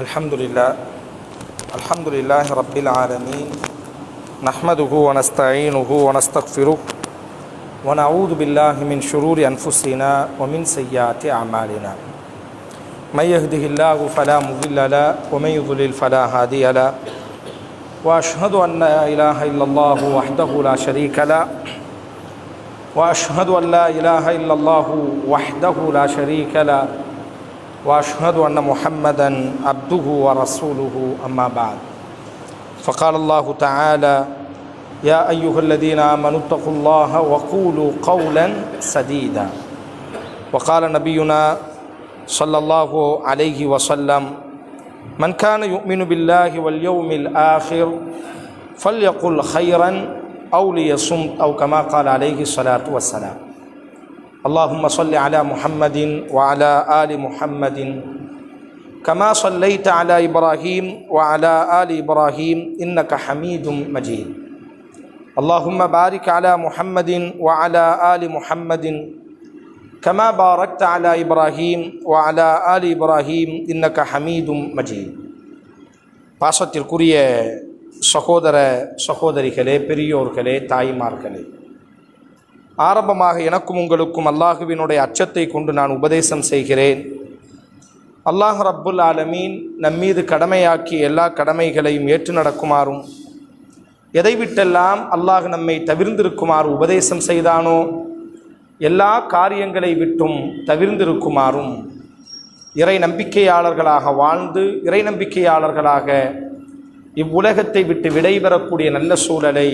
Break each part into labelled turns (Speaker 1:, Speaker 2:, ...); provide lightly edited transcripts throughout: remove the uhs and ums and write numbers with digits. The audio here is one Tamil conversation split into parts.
Speaker 1: அல்ஹம்துலில்லாஹி ரப்பில் ஆலமீன் நஹ்மதுஹு வ நஸ்தஈனுஹு வ நஸ்தக்ஃபிருஹ் வ நஊது பில்லாஹி மின் ஷுரூரி அன்ஃபுஸினா வ மின் ஸய்யிஆத்தி அமாலினா மை யஹ்திஹில்லாஹு ஃபலா முضில்ல லஹு வ மை யுضலில் ஃபலா ஹாதிய லஹு வ அஷ்ஹது அன் லா இலாஹ இல்லல்லாஹு வஹ்தஹு லா ஷரீக லஹு வ அஷ்ஹது அன் லா இலாஹ இல்லல்லாஹு வஹ்தஹு லா ஷரீக லஹு وأشهد أن محمدًا عبده ورسوله أما بعد فقال الله تعالى يا أيها الذين آمنوا اتقوا الله وقولوا قولا سديدا وقال نبينا صلى الله عليه وسلم من كان يؤمن بالله واليوم الآخر فليقل خيرا أو ليصمت أو كما قال عليه الصلاة والسلام اللهم صل على محمد وعلى آل محمد كما صليت على إبراهيم وعلى آل إبراهيم إنك حميد مجيد اللهم بارك على محمد وعلى آل محمد كما باركت على إبراهيم وعلى آل إبراهيم إنك حميد مجيد பாசத்திற்குரிய சகோதர சகோதரிகளே, பெரியோர்களே, தாய்மார்களே, ஆரம்பமாக எனக்கும் உங்களுக்கும் அல்லாஹுவினுடைய அச்சத்தை கொண்டு நான் உபதேசம் செய்கிறேன். அல்லாஹ் ரப்புல் ஆலமீன் நம்மீது கடமையாக்கி எல்லா கடமைகளையும் ஏற்று நடக்குமாறும், எதை விட்டெல்லாம் அல்லாஹ் நம்மை தவிர்ந்திருக்குமாறு உபதேசம் செய்தானோ எல்லா காரியங்களை விட்டும் தவிர்ந்திருக்குமாறும், இறை நம்பிக்கையாளர்களாக வாழ்ந்து இறை நம்பிக்கையாளர்களாக இவ்வுலகத்தை விட்டு விடைபெறக்கூடிய நல்ல சூழலை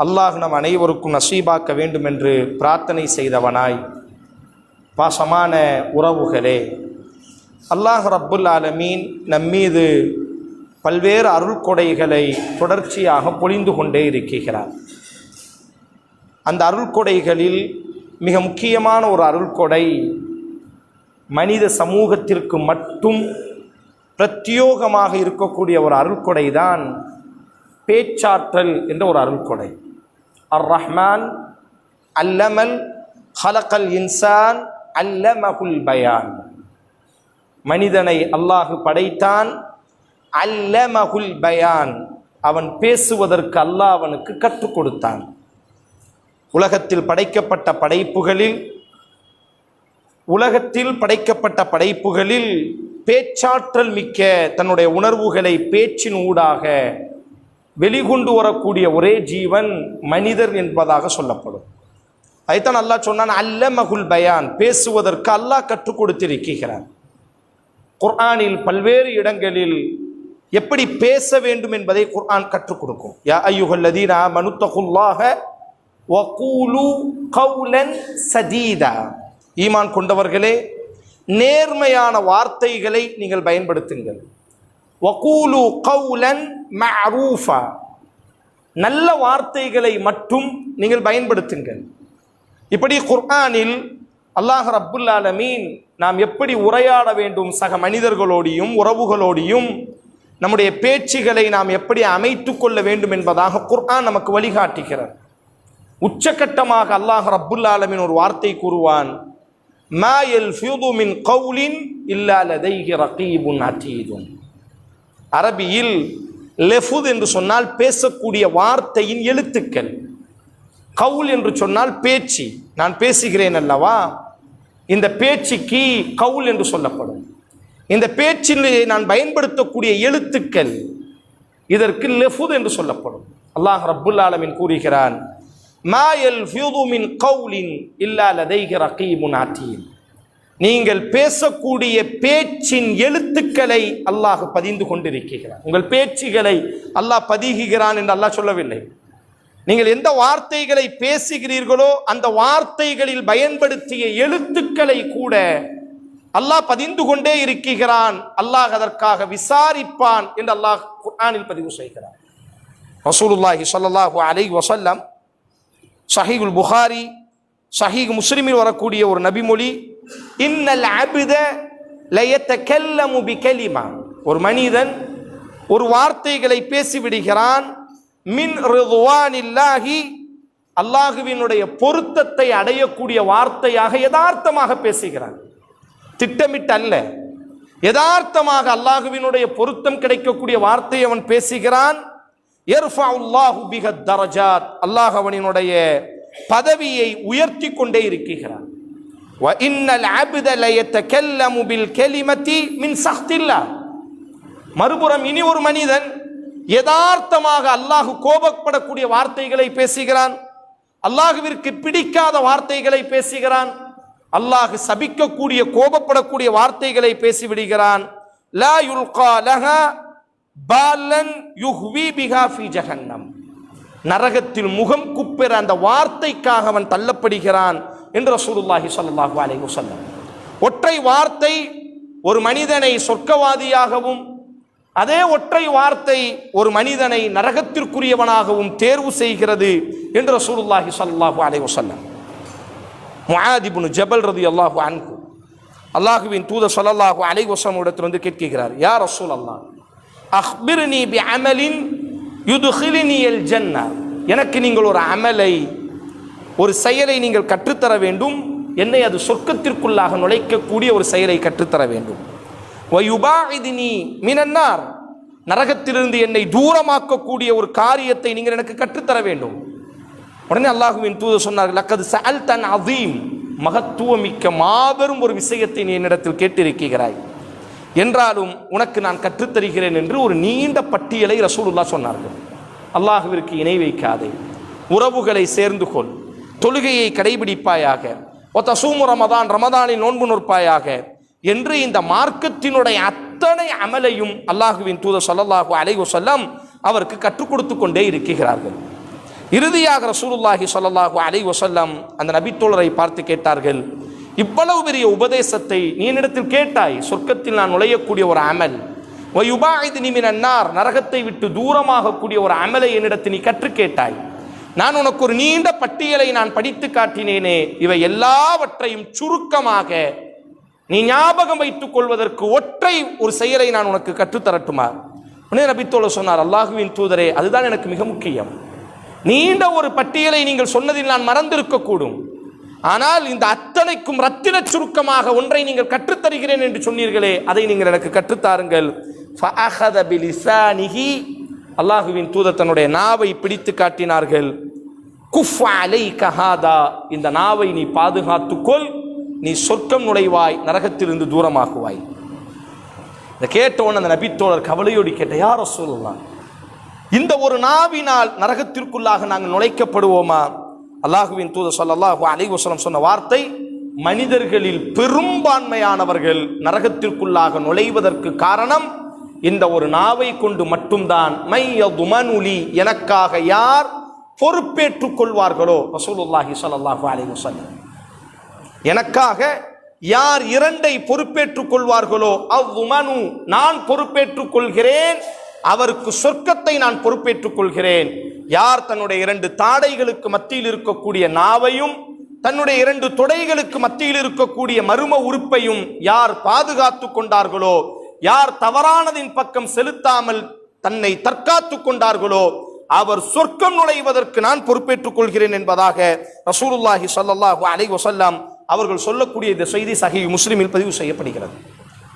Speaker 1: அல்லாஹ் நம் அனைவருக்கும் நசீபாக்க வேண்டும் என்று பிரார்த்தனை செய்தவனாய், பாசமான உறவுகளே, அல்லாஹ் ரப்புல் ஆலமீன் நம்மீது பல்வேறு அருள்கொடைகளை தொடர்ச்சியாக பொழிந்து கொண்டே இருக்கிறார். அந்த அருள்கொடைகளில் மிக முக்கியமான ஒரு அருள்கொடை மனித சமூகத்திற்கு மட்டும் பிரத்யோகமாக இருக்கக்கூடிய ஒரு அருள்கொடை தான் பேச்சாற்றல் என்ற ஒரு அருள்கொடை. அர்-ரஹ்மான் அல்லமல் ஹலகல் இன்சான் அல்லமகுல் பயான். மனிதனை அல்லாஹு படைத்தான், அல்லமகுல் பயான், அவன் பேசுவதற்கு அல்லாஹ் அவனுக்கு கற்றுக் கொடுத்தான். உலகத்தில் படைக்கப்பட்ட படைப்புகளில் பேச்சாற்றல் மிக்க தன்னுடைய உணர்வுகளை பேச்சின் ஊடாக வெளிகொண்டு வரக்கூடிய ஒரே ஜீவன் மனிதர் என்பதாக சொல்லப்படும். அதைத்தான் அல்லாஹ் சொன்னான், அல்லமகுல் பயான், பேசுவதற்கு அல்லாஹ் கற்றுக் கொடுத்திருக்கிறார். குர்ஆனில் பல்வேறு இடங்களில் எப்படி பேச வேண்டும் என்பதை குர்ஆன் கற்றுக் கொடுக்கும். யா அய்யுஹல்லதீன ஆமனு தகுல்லாஹ வகூலு கௌலன் சதீதா. ஈமான் கொண்டவர்களே, நேர்மையான வார்த்தைகளை நீங்கள் பயன்படுத்துங்கள். வகூலு கௌலன் மஅரூஃபா, நல்ல வார்த்தைகளை மட்டும் நீங்கள் பயன்படுத்துங்கள். இப்படி குர்ஆனில் அல்லாஹ் ரப்புல் ஆலமீன் நாம் எப்படி உரையாட வேண்டும் சக மனிதர்களோடையும் உறவுகளோடையும், நம்முடைய பேச்சுகளை நாம் எப்படி அமைத்து கொள்ள வேண்டும் என்பதாக குர்ஆன் நமக்கு வழிகாட்டுகிறார். உச்சகட்டமாக அல்லாஹ் ரப்புல் ஆலமீன் ஒரு வார்த்தை கூறுவான், மா யல்ஃபிது மின் கௌலின் இல்லா லதைஹி ரகீபுன் அதீதுன். அரபியில் லெஃபுத் என்று சொன்னால் பேசக்கூடிய வார்த்தையின் எழுத்துக்கள், கவுல் என்று சொன்னால் பேச்சு. நான் பேசுகிறேன் அல்லவா, இந்த பேச்சுக்கு கவுல் என்று சொல்லப்படும். இந்த பேச்சில் நான் பயன்படுத்தக்கூடிய எழுத்துக்கள், இதற்கு லெஃபுத் என்று சொல்லப்படும். அல்லாஹ் ரப்புல் ஆலமீன் கூறுகிறான், மா யல்ஃபிது மின் கௌலின் இல்லா லதைஹி ரகீபுன் அதீத். நீங்கள் பேசக்கூடிய பேச்சின் எழுத்துக்களை அல்லாஹ் பதிந்து கொண்டிருக்கிறான். உங்கள் பேச்சுகளை அல்லாஹ் பதிகிறான் என்று அல்லாஹ் சொல்லவில்லை. நீங்கள் எந்த வார்த்தைகளை பேசுகிறீர்களோ அந்த வார்த்தைகளில் பயன்படுத்திய எழுத்துக்களை கூட அல்லாஹ் பதிந்து கொண்டே இருக்கிறான். அல்லாஹ் அதற்காக விசாரிப்பான் என்று அல்லாஹ் குர்ஆனில் பதிவு செய்கிறான். ரசூலுல்லாஹி ஸல்லல்லாஹு அலைஹி வஸல்லம் ஸஹீஹுல் புகாரி, ஸஹீஹ் முஸ்லிமில் வரக்கூடிய ஒரு நபிமொழி, இன்னல் அப்த லயதகல்லமு பிகலிமா. ஒரு மனிதன் ஒரு வார்த்தைகளை பேசிவிடுகிறான், மின் ரிதுவானில்லாஹி, அல்லாஹுவினுடைய பொருத்தத்தை அடையக்கூடிய வார்த்தையாக யதார்த்தமாக பேசுகிறான், திட்டமிட்டு அல்ல. யதார்த்தமாக அல்லாஹுவினுடைய பொருத்தம் கிடைக்கக்கூடிய வார்த்தையை அவன் பேசுகிறான். யர்ஃபஉல்லாஹு பிஹ தரஜாத், அல்லாஹ் அவனினுடைய பதவியை உயர்த்தி கொண்டே இருக்கிறான். வ இன்னல் அப்த லயதகல்லமு பில் கலிமதி மின் சஹ்தில்லாஹ், மறுபுறம் இனி ஒரு மனிதன் யதார்த்தமாக அல்லாஹ் கோபப்படக்கூடிய வார்த்தைகளை பேசுகிறான், அல்லாஹுவிற்கு பிடிக்காத வார்த்தைகளை பேசுகிறான், அல்லாஹ் சபிக்கக்கூடிய கோபப்படக்கூடிய வார்த்தைகளை பேசிவிடுகிறான். லா யுல்கா லஹா பாலன் யுஹ்வி பிஹா ஃபி ஜஹன்னம், நரகத்தில் முகம் குப்பெற அந்த வார்த்தைக்காக அவன் தள்ளப்படுகிறான் என்று ரசூலுல்லாஹி ஸல்லல்லாஹு அலைஹி வஸல்லம். ஒற்றை வார்த்தை ஒரு மனிதனை சொர்க்கவாதியாகவும், அதே ஒற்றை வார்த்தை ஒரு மனிதனை நரகத்திற்குரியவனாகவும் தேர்வு செய்கிறது என்று ரசூலுல்லாஹி ஸல்லல்லாஹு அலைஹி வஸல்லம். முஆத் இப்னு ஜபல் ரலியல்லாஹு அன்ஹு அல்லாஹ்வின் தூதர் ஸல்லல்லாஹு அலைஹி வஸல்லம் இடத்தில் வந்து கேட்கிறார், யா ரசூலல்லாஹ் அக்பிர்னி பிஅமலின் யுத்கிலினி அல் ஜன்னah, எனக்கு நீங்கள் ஒரு அமலை, ஒரு செயலை நீங்கள் கற்றுத்தர வேண்டும், என்னை அது சொர்க்கத்திற்குள்ளாக நுழைக்கக்கூடிய ஒரு செயலை கற்றுத்தர வேண்டும். வயுபாஇதினி மினன் நார், நரகத்திலிருந்து என்னை தூரமாக்கக்கூடிய ஒரு காரியத்தை நீங்கள் எனக்கு கற்றுத்தர வேண்டும். உடனே அல்லாஹுவின் தூதர் சொன்னார்கள், லக்கது சஅல்தன் அதீம், மகத்துவமிக்க மாபெரும் ஒரு விஷயத்தை நீ என்னிடத்தில் கேட்டிருக்கிறாய், என்றாலும் உனக்கு நான் கற்றுத்தருகிறேன் என்று ஒரு நீண்ட பட்டியலை ரசூலுல்லாஹ் சொன்னார்கள். அல்லாஹுவிற்கு இணை வைக்காதே, உறவுகளை சேர்ந்து கொள், தொழுகையை கடைபிடிப்பாயாக, ஒத்தசூமு ரமதான், ரமதானில் நோன்பு நோற்பாயாக என்று இந்த மார்க்கத்தினுடைய அத்தனை அமலையும் அல்லாஹுவின் தூதர் ஸல்லல்லாஹு அலைஹி வஸல்லம் அவருக்கு கற்றுக் கொடுத்து கொண்டே இருக்கிறார்கள். இறுதியாக ரசூலுல்லாஹி ஸல்லல்லாஹு அலைஹி வஸல்லம் அந்த நபித்தோழரை பார்த்து கேட்டார்கள், இவ்வளவு பெரிய உபதேசத்தை நீ என்னிடத்தில் கேட்டாய், சொர்க்கத்தில் நான் நுழையக்கூடிய ஒரு அமல், வயுபாஇதினி மினன் நார், நரகத்தை விட்டு தூரமாகக்கூடிய ஒரு அமலை என்னிடத்தில் நீ கற்று கேட்டாய், நான் உனக்கு ஒரு நீண்ட பட்டியலை நான் படித்து காட்டினேனே, இவை எல்லாவற்றையும் சுருக்கமாக நீ ஞாபகம் வைத்துக் கொள்வதற்கு ஒற்றை ஒரு செயலை நான் உனக்கு கற்றுத்தரட்டுமா? உடனே நபித்தோழர் சொன்னார், அல்லாஹுவின் தூதரே, அதுதான் எனக்கு மிக முக்கியம். நீண்ட ஒரு பட்டியலை நீங்கள் சொன்னதில் நான் மறந்திருக்கக்கூடும், ஆனால் இந்த அத்தனைக்கும் ரத்தின சுருக்கமாக ஒன்றை நீங்கள் கற்றுத்தருகிறேன் என்று சொன்னீர்களே, அதை நீங்கள் எனக்கு கற்றுத்தாருங்கள். ஃபஅஹத பிலிசானிஹி, அல்லாஹுவின் தூதர் தன்னுடைய நாவை பிடித்து காட்டினார்கள். குஃப் அலைக ஹாதா, இந்த நாவை நீ பாதுகாத்துக்கொள், நீ சொர்க்கம் நுழைவாய், நரகத்திலிருந்து தூரமாகுவாய். இதை கேட்டவுடன் அந்த நபித்தோழர் கவலையோடு கேட்ட, யா ரசூலல்லாஹ், இந்த ஒரு நாவினால் நரகத்திற்குள்ளாக நாங்கள் நுழைக்கப்படுவோமா? அல்லாஹுவின் தூதர் ஸல்லல்லாஹு அலைஹி வஸல்லம் சொன்ன வார்த்தை, மனிதர்களில் பெரும்பான்மையானவர்கள் நரகத்திற்குள்ளாக நுழைவதற்கு காரணம் இந்த ஒரு நாவை கொண்டு மட்டும்தான். மையதுமனுலி, எனக்காக யார் பொறுப்பேற்றுக் கொள்வார்களோ, ரசூலுல்லாஹி ஸல்லல்லாஹு அலைஹி வஸல்லம், எனக்காக யார் இரண்டை பொறுப்பேற்றுக் கொள்வார்களோ, அவ்வுமனு, நான் பொறுப்பேற்றுக் கொள்கிறேன், அவருக்கு சொர்க்கத்தை நான் பொறுப்பேற்றுக் கொள்கிறேன். யார் தன்னுடைய இரண்டு தாடைகளுக்கு மத்தியில் இருக்கக்கூடிய நாவையும் தன்னுடைய இரண்டு தொடைகளுக்கு மத்தியில் இருக்கக்கூடிய மர்ம உறுப்பையும் யார் பாதுகாத்து கொண்டார்களோ, யார் தவறானதின் பக்கம் செலுத்தாமல் தன்னை தற்காத்து கொண்டார்களோ, அவர் சொர்க்கம் நுழைவதற்கு நான் பொறுப்பேற்றுக் கொள்கிறேன் என்பதாக ரசூலுல்லாஹி ஸல்லல்லாஹு அலைஹி வஸல்லம் அவர்கள் சொல்லக்கூடிய இந்த செய்தி சஹீஹ் முஸ்லிமில் பதிவு செய்யப்படுகிறது.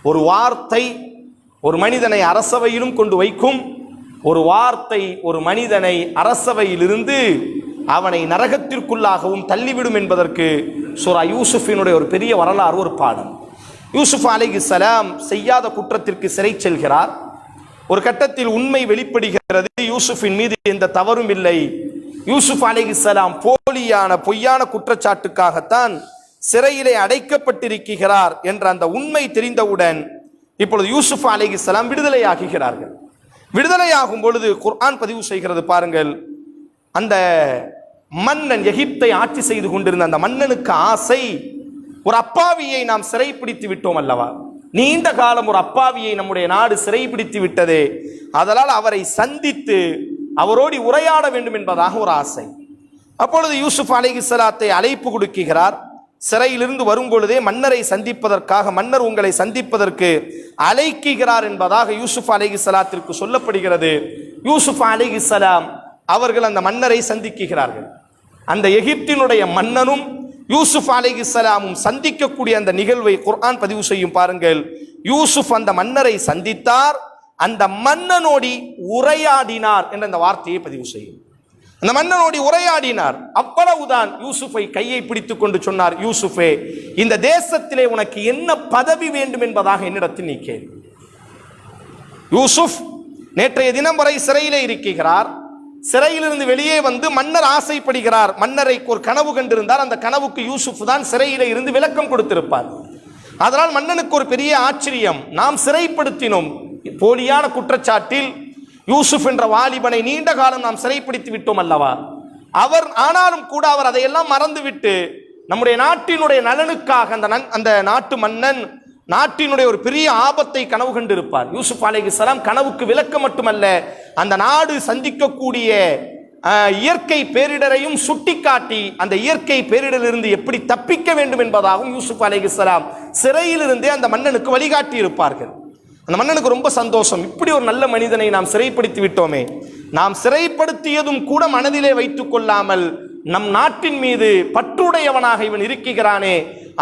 Speaker 1: ஒரு வார்த்தை ஒரு மனிதனை அரசவையிலும் கொண்டு வைக்கும், ஒரு வார்த்தை ஒரு மனிதனை அரசவையிலிருந்து அவனை நரகத்திற்குள்ளாகவும் தள்ளிவிடும் என்பதற்கு சூரா யூசுஃபினுடைய ஒரு பெரிய வரலாறு, ஒரு பாடம். யூசுஃப் அலைஹிஸ்ஸலாம் செய்யாத குற்றத்திற்கு சிறை செல்கிறார். ஒரு கட்டத்தில் உண்மை வெளிப்படுகிறது, யூசுஃபின் மீது எந்த தவறும் இல்லை, யூசுஃப் அலைஹிஸ்ஸலாம் பொய்யான குற்றச்சாட்டுக்காகத்தான் சிறையிலே அடைக்கப்பட்டிருக்கிறார் என்ற அந்த உண்மை தெரிந்தவுடன் இப்பொழுது யூசுஃப் அலைஹிஸ்ஸலாம் விடுதலையாகிறார்கள். விடுதலையாகும் பொழுது குர்ஆன் பதிவு செய்கிறது பாருங்கள், அந்த மன்னன், எகிப்தை ஆட்சி செய்து கொண்டிருந்த அந்த மன்னனுக்கு ஆசை, ஒரு அப்பாவியை நாம் சிறைப்பிடித்து விட்டோம் அல்லவா, நீண்ட காலம் ஒரு அப்பாவியை நம்முடைய நாடு சிறைப்பிடித்து விட்டதே, அதனால் அவரை சந்தித்து அவரோடு உரையாட வேண்டும் என்பதாக ஒரு ஆசை. அப்பொழுது யூசுஃப் அலைஹிஸ்ஸலாத்தை அழைப்பு கொடுக்கிறார். சிறையிலிருந்து வரும் பொழுதே மன்னரை சந்திப்பதற்காக, மன்னர் உங்களை சந்திப்பதற்கு அழைக்கிறார் என்பதாக யூசுஃப் அலைஹிஸ்ஸலாத்திற்கு சொல்லப்படுகிறது. யூசுஃப் அலைஹிஸ்ஸலாம் அவர்கள் அந்த மன்னரை சந்திக்கிறார்கள். அந்த எகிப்தினுடைய மன்னனும் யூசுப் அலைஹிஸ்ஸலாமும் சந்திக்கக்கூடிய அந்த நிகழ்வை குர்ஆன் பதிவு செய்யும் பாருங்கள். யூசுப் அந்த மன்னரை சந்தித்தார், அந்த மன்னனோடி உரையாடினார் என்ற அந்த வார்த்தையை பதிவு செய்யும். அந்த மன்னனோடி உரையாடினார், அவ்வளவுதான். யூசுஃபை கையை பிடித்துக் கொண்டு சொன்னார், யூசுஃபே, இந்த தேசத்திலே உனக்கு என்ன பதவி வேண்டும் என்பதாக என்னிடத்தில் நீ கேள். யூசுப் நேற்றைய தினம் வரை சிறையிலே இருக்கிறார். சிறையிலிருந்து வெளியே வந்து மன்னர் ஆசைப்படுகிறார். மன்னரை ஒரு கனவு கண்டிருந்தார். அந்த கனவுக்கு யூசுப் தான் சிறையிலே இருந்து விளக்கம் கொடுத்திருப்பார். அதனால் மன்னனுக்கு ஒரு பெரிய ஆச்சரியம். நாம் சிறைப்படுத்தினோம், போலியான குற்றச்சாட்டில் யூசுப் என்ற வாலிபனை நீண்ட காலம் நாம் சிறைப்படுத்தி விட்டோம் அல்லவா. ஆனாலும் கூட அவர் அதையெல்லாம் மறந்துவிட்டு நம்முடைய நாட்டினுடைய நலனுக்காக அந்த நாட்டு மன்னன் நாட்டினுடைய ஒரு பெரிய ஆபத்தை கனவு கண்டிருப்பார். யூசுப் அலைஹிஸ்ஸலாம் கனவுக்கு விளக்கம் மட்டுமல்ல, அந்த நாடு சந்திக்கக்கூடிய இயற்கை பேரிடரையும் சுட்டிக்காட்டி அந்த இயற்கை பேரிடரிலிருந்து எப்படி தப்பிக்க வேண்டும் என்பதாகவும் யூசுப் அலைஹிஸ்ஸலாம் சிறையிலிருந்தே அந்த மன்னனுக்கு வழிகாட்டி இருப்பார்கள். அந்த மன்னனுக்கு ரொம்ப சந்தோஷம், இப்படி ஒரு நல்ல மனிதனை நாம் சிறைப்படுத்தி விட்டோமே. நாம் சிறைப்படுத்தியதும் கூட மனதிலே வைத்துக் கொள்ளாமல் நம் நாட்டின் மீது பற்றுடையவனாக இவன் இருக்கிறானே,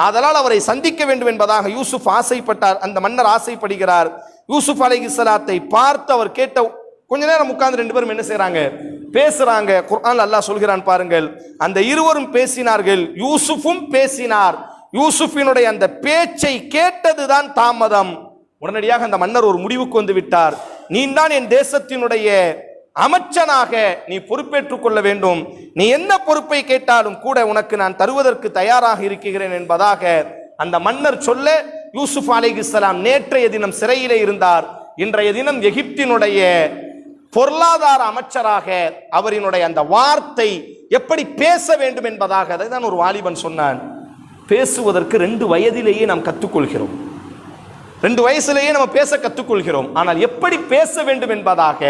Speaker 1: ஆதலால் அவரை சந்திக்க வேண்டும் என்பதாக யூசுப் ஆசைப்பட்டார். அந்த மன்னர் ஆசைப்படுகிறார். யூசுப் அலைஹிஸ்ஸலாத்தை பார்த்து அவர் கேட்ட கொஞ்ச நேரம் உட்கார்ந்து ரெண்டு பேரும் என்ன செய்யறாங்க, பேசுறாங்க. குர்ஆன் அல்லாஹ் சொல்கிறான் பாருங்கள், அந்த இருவரும் பேசினார்கள், யூசுஃபும் பேசினார். யூசுஃபினுடைய அந்த பேச்சை கேட்டதுதான் தாமதம். உடனடியாக அந்த மன்னர் ஒரு முடிவுக்கு வந்து விட்டார். நீ தான் என் தேசத்தினுடைய அமைச்சனாக நீ பொறுப்பேற்றுக் கொள்ள வேண்டும். நீ என்ன பொறுப்பை கேட்டாலும் கூட உனக்கு நான் தருவதற்கு தயாராக இருக்கிறேன் என்பதாக அந்த மன்னர் சொல்ல, யூசுப் அலைஹிஸ்ஸலாம் நேற்றைய தினம் சிறையிலே இருந்தார். இன்றைய தினம் எகிப்தினுடைய பொருளாதார அமைச்சராக அவரினுடைய அந்த வார்த்தை எப்படி பேச வேண்டும் என்பதாக அதை தான் ஒரு வாலிபன் சொன்னான். பேசுவதற்கு 2 வயதிலேயே நாம் கற்றுக்கொள்கிறோம். 2 வயசிலேயே நம்ம பேச கற்றுக்கொள்கிறோம். ஆனால் எப்படி பேச வேண்டும் என்பதாக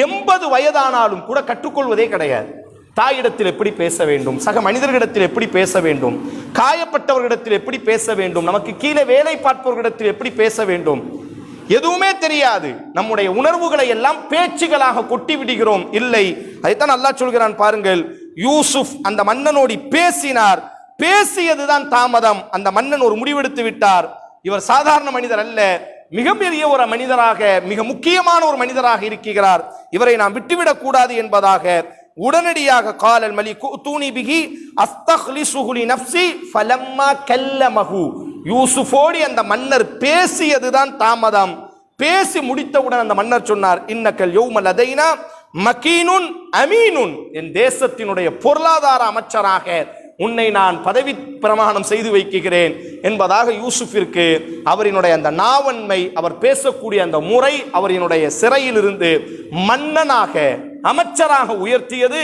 Speaker 1: 80 வயதானாலும் கூட கற்றுக்கொள்வதே கிடையாது. தாயிடத்தில் எப்படி பேச வேண்டும், சக மனிதர்களிடத்தில் எப்படி பேச வேண்டும், காயப்பட்டவர்களிடத்தில் எப்படி பேச வேண்டும், நமக்கு கீழே வேலை பார்ப்பவர்களிடத்தில் எப்படி பேச வேண்டும், எதுவுமே தெரியாது. நம்முடைய உணர்வுகளை எல்லாம் பேச்சுகளாக கொட்டி விடுகிறோம். இல்லை, அதைத்தான் அல்லாஹ் சொல்கிறான் பாருங்கள், யூசுப் அந்த மன்னனோடி பேசினார், பேசியதுதான் தாமதம். அந்த மன்னன் ஒரு முடிவெடுத்து விட்டார். இவர் சாதாரண மனிதர் அல்ல, மிகப்பெரிய ஒரு மனிதராக, மிக முக்கியமான ஒரு மனிதராக இருக்கிறார். இவரை நாம் விட்டுவிடக் கூடாது என்பதாக உடனடியாக காலல் மலிக் தூனி பிஹி அஸ்தக்லிசுஹு லினஃப்ஸி ஃபலம்மா கல்லமஹு, யூசுஃபோடு அந்த மன்னர் பேசியதுதான் தாமதம். பேசி முடித்தவுடன் அந்த மன்னர் சொன்னார், இன்னக்கல் யௌம லதைனா மக்கீனுன் அமீனுன், என் தேசத்தினுடைய பொருளாதார அமைச்சராக உன்னை நான் பதவி பிரமாணம் செய்து வைக்கிறேன் என்பதாக யூசுஃபிற்கு அவரினுடைய அந்த நாவன்மை, அவர் பேசக்கூடிய அந்த முறை, அவரினுடைய சிறையிலிருந்து மன்னனாக அமைச்சராக உயர்த்தியது.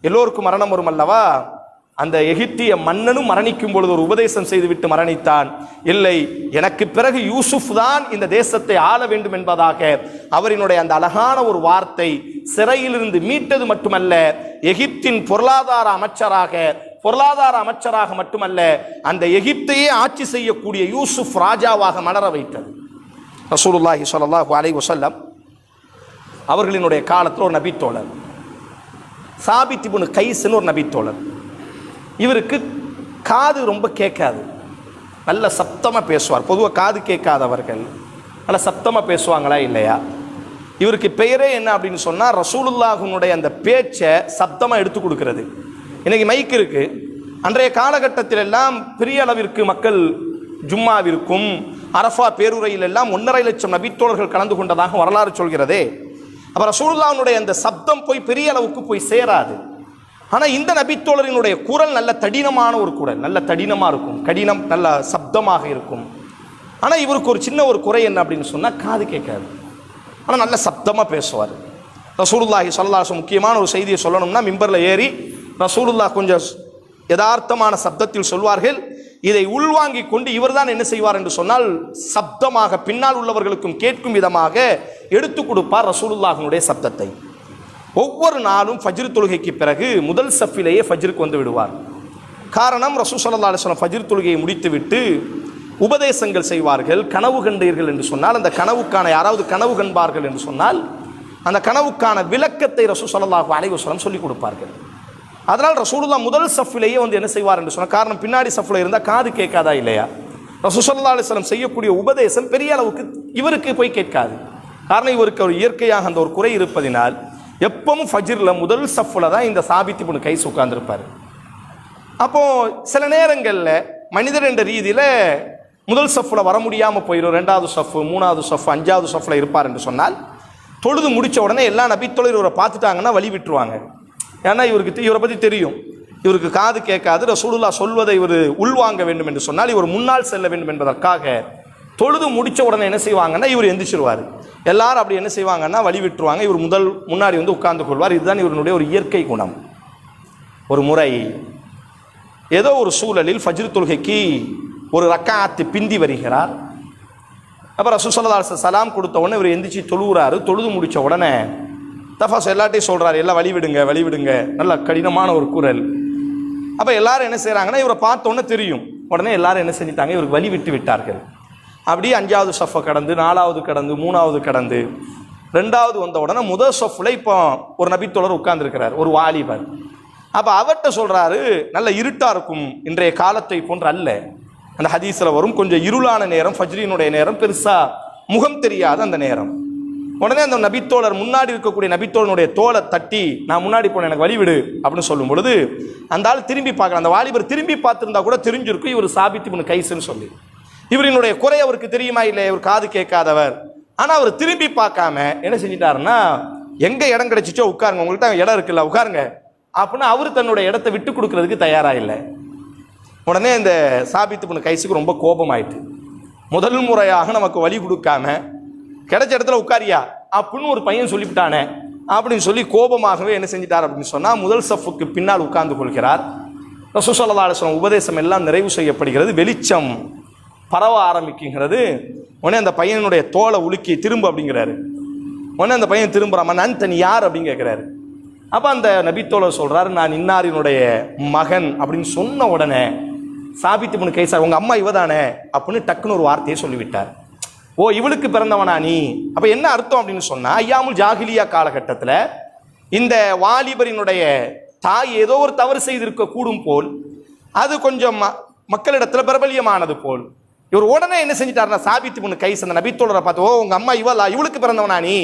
Speaker 1: எல்லோருக்கும் மரணம் வரும் அல்லவா. அந்த எகிப்திய மன்னனும் மரணிக்கும் பொழுது ஒரு உபதேசம் செய்துவிட்டு மரணித்தான். இல்லை, எனக்கு பிறகு யூசுப் தான் இந்த தேசத்தை ஆள வேண்டும் என்பதாக அவரினுடைய அந்த அழகான ஒரு வார்த்தை சிறையிலிருந்து மீட்டது மட்டுமல்ல, எகிப்தின் பொருளாதார அமைச்சராக மட்டுமல்ல, அந்த எகிப்தையே ஆட்சி செய்யக்கூடிய யூசுப் ராஜாவாக மலர வைத்தது. ரசூலுல்லாஹி ஸல்லல்லாஹு அலைஹி வஸல்லம் அவர்களினுடைய காலத்தில் ஒரு நபித்தோழர் சாபித் இப்னு கைஸ்னு ஒரு நபித்தோழர். இவருக்கு காது ரொம்ப கேட்காது, நல்ல சத்தமாக பேசுவார். பொதுவாக காது கேட்காதவர்கள் நல்ல சத்தமாக பேசுவாங்களா இல்லையா? இவருக்கு பெயரே என்ன அப்படின்னு சொன்னால், ரசூலுல்லாஹுனுடைய அந்த பேச்சை சத்தமாக எடுத்து கொடுக்கிறது. இன்னைக்கு மைக் இருக்கு. அன்றைய காலகட்டத்தில் எல்லாம் பெரிய அளவிற்கு மக்கள் ஜும்மாவிற்கும் அரஃபா பேருரையில் எல்லாம் 1.5 லட்சம் நபித்தோழர்கள் கலந்து கொண்டதாக வரலாறு சொல்கிறதே. அப்போ ரசூலுல்லாஹுனுடைய அந்த சப்தம் போய் பெரிய அளவுக்கு போய் சேராது. ஆனால் இந்த நபித்தோழரினுடைய குரல் நல்ல தடினமான ஒரு குரல், நல்ல தடினமாக இருக்கும், கடினம் நல்ல சப்தமாக இருக்கும். ஆனால் இவருக்கு ஒரு சின்ன ஒரு குறை என்ன அப்படின்னு சொன்னால், காது கேட்காது. ஆனால் நல்ல சப்தமாக பேசுவார். ரசூலுல்லாஹி ஸல்லல்லாஹு அலைஹி வஸல்லம் முக்கியமான ஒரு செய்தியை சொல்லணும்னா, மிம்பரில் ஏறி ரசூலுல்லாஹ் கொஞ்சம் யதார்த்தமான சப்தத்தில் சொல்வார்கள். இதை உள்வாங்கி கொண்டு இவர் தான் என்ன செய்வார் என்று சொன்னால், சப்தமாக பின்னால் உள்ளவர்களுக்கும் கேட்கும் விதமாக எடுத்து கொடுப்பார் ரசூலுல்லாஹினுடைய சப்தத்தை. ஒவ்வொரு நாளும் ஃபஜ்ர் தொழுகைக்கு பிறகு முதல் சஃபிலேயே ஃபஜ்ருக்கு வந்து விடுவார். காரணம், ரசூல் ஸல்லல்லாஹு அலைஹி வஸல்லம் ஃபஜ்ர் தொழுகையை முடித்துவிட்டு உபதேசங்கள் செய்வார்கள். கனவு கண்டீர்கள் என்று சொன்னால், அந்த கனவுக்கான யாராவது கனவு கண்பார்கள் என்று சொன்னால், அந்த கனவுக்கான விளக்கத்தை ரசூல் ஸல்லல்லாஹு அலைஹி வஸல்லம் சொல்லிக் கொடுப்பார்கள். அதனால் ரசூலுல்லாஹ் முதல் சஃபிலேயே வந்து என்ன செய்வார் என்று சொன்ன காரணம், பின்னாடி சஃபில் இருந்தால் காது கேட்காதா இல்லையா? ரசூல் ஸல்லல்லாஹு அலைஹி வஸல்லம் செய்யக்கூடிய உபதேசம் பெரிய அளவுக்கு இவருக்கு போய் கேட்காது. காரணம், இவருக்கு ஒரு இயற்கையாக அந்த ஒரு குறை இருப்பதினால் எப்பவும் ஃபஜ்ரில் முதல் சஃபில் தான் இந்த சாபித் இப்னு கைஸ் உட்கார்ந்துருப்பார். அப்போது சில நேரங்களில் மனிதர் என்ற ரீதியில் முதல் சஃபில் வர முடியாமல் போயிடும். 2வது சஃப், 3வது சஃப், 5வது சஃபில் இருப்பார் என்று சொன்னால் தொழுது முடித்த உடனே எல்லா நபித்தோழர் இவரை பார்த்துட்டாங்கன்னா வழி விட்டுருவாங்க. ஏன்னா இவரை பற்றி தெரியும், இவருக்கு காது கேட்காது, ரசூலுல்லாஹ் சொல்வதை இவர் உள்வாங்க வேண்டும் என்று சொன்னால் இவர் முன்னால் செல்ல வேண்டும் என்பதற்காக தொழுது முடித்த உடனே என்ன செய்வாங்கன்னா இவர் எந்திரிச்சிருவார். எல்லாரும் அப்படி என்ன செய்வாங்கன்னா வழி விட்டுருவாங்க. இவர் முன்னாடி வந்து உட்கார்ந்து கொள்வார். இதுதான் இவருடைய ஒரு இயற்கை குணம். ஒரு முறை ஏதோ ஒரு சூழலில் ஃபஜ்ர் தொழுகைக்கு ஒரு ரக்காத்து பிந்தி வருகிறார். அப்போ ரசூல் ஸல்லல்லாஹு அலைஹி வஸல்லம் சலாம் கொடுத்த உடனே இவர் எந்திரிச்சு தொழுகிறாரு. தொழுது முடித்த உடனே தஃபாஸ் எல்லாட்டையும் சொல்கிறார், எல்லாம் வழி விடுங்க. நல்ல கடினமான ஒரு குரல். அப்போ எல்லாரும் என்ன செய்கிறாங்கன்னா இவரை பார்த்தோன்னே தெரியும். உடனே எல்லாரும் என்ன செஞ்சிட்டாங்க, இவருக்கு வழி விட்டு விட்டார்கள். அப்படியே 5வது சஃபை கடந்து 4வது கடந்து 3வது கடந்து 2வது வந்த உடனே முதல் சஃபில் இப்போ ஒரு நபித்தோழர் உட்கார்ந்துருக்கிறார், ஒரு வாலிபர். அப்போ அவர்கிட்ட சொல்கிறாரு, நல்ல இருட்டாக இருக்கும், இன்றைய காலத்தை போன்று அல்ல. அந்த ஹதீஸில் வரும், கொஞ்சம் இருளான நேரம், ஃபஜ்ரினுடைய நேரம், பெருசாக முகம் தெரியாத அந்த நேரம். உடனே அந்த நபித்தோழர் முன்னாடி இருக்கக்கூடிய நபித்தோழனுடைய தோலை தட்டி, நான் முன்னாடி போன எனக்கு வழிவிடு அப்படின்னு சொல்லும் பொழுது அந்த ஆள் திரும்பி பார்க்கலாம். அந்த வாலிபர் திரும்பி பார்த்துருந்தா கூட தெரிஞ்சிருக்கும் இவர் சாபித் இப்னு கைஸ்ன்னு சொல்லி. இவரினுடைய குறை அவருக்கு தெரியுமா இல்லை, இவர் காது கேட்காதவர். ஆனால் அவர் திரும்பி பார்க்காம என்ன செஞ்சிட்டாருன்னா, எங்கே இடம் கிடைச்சிச்சோ உட்காருங்க, உங்கள்கிட்ட இடம் இருக்குல்ல உட்காருங்க அப்படின்னு அவர் தன்னுடைய இடத்த விட்டு கொடுக்கறதுக்கு தயாராக இல்லை. உடனே இந்த சாபித் இப்னு கைஸுக்கு ரொம்ப கோபமாயிட்டு, முதல் முறையாக நமக்கு வழி கொடுக்காம கிடைச்ச இடத்துல உட்காரியா அப்படின்னு ஒரு பையன் சொல்லிவிட்டானே அப்படின்னு சொல்லி கோபமாகவே என்ன செஞ்சிட்டார் அப்படின்னு சொன்னால் முதல் சஃப்புக்கு பின்னால் உட்கார்ந்து கொள்கிறார். ரசூல் ஸல்லல்லாஹு அலைஹி வஸல்லம் உபதேசம் எல்லாம் நிறைவு செய்யப்படுகிறது. வெளிச்சம் பரவ ஆரம்பிக்குங்கிறது. உடனே அந்த பையனுடைய தோலை உலுக்கி திரும்ப அப்படிங்கிறாரு. உடனே அந்த பையன் திரும்புறான், நான் தனி யார் அப்படின்னு கேட்குறாரு. அப்போ அந்த நபித்தோழர் சொல்கிறாரு, நான் இன்னாரினுடைய மகன் அப்படின்னு சொன்ன உடனே சாபித் இப்னு கைஸ், உங்கள் அம்மா இவ தானே அப்படின்னு டக்குன்னு ஒரு வார்த்தையை சொல்லிவிட்டார். ஓ, இவளுக்கு பிறந்தவனா நீ? அப்போ என்ன அர்த்தம் அப்படின்னு சொன்னால், ஐயாமுல் ஜாஹிலியா காலகட்டத்தில் இந்த வாலிபரினுடைய தாய் ஏதோ ஒரு தவறு செய்திருக்க கூடும் போல், அது கொஞ்சம் மக்களிடத்தில் பிரபல்யமானது போல், இவர் உடனே என்ன செஞ்சிட்டாருன்னா சாபித் இப்னு கைஸ் அந்த நபித்தோழரை பார்த்து, ஓ உங்கள் அம்மா இவளுக்கு பிறந்தவனா நீ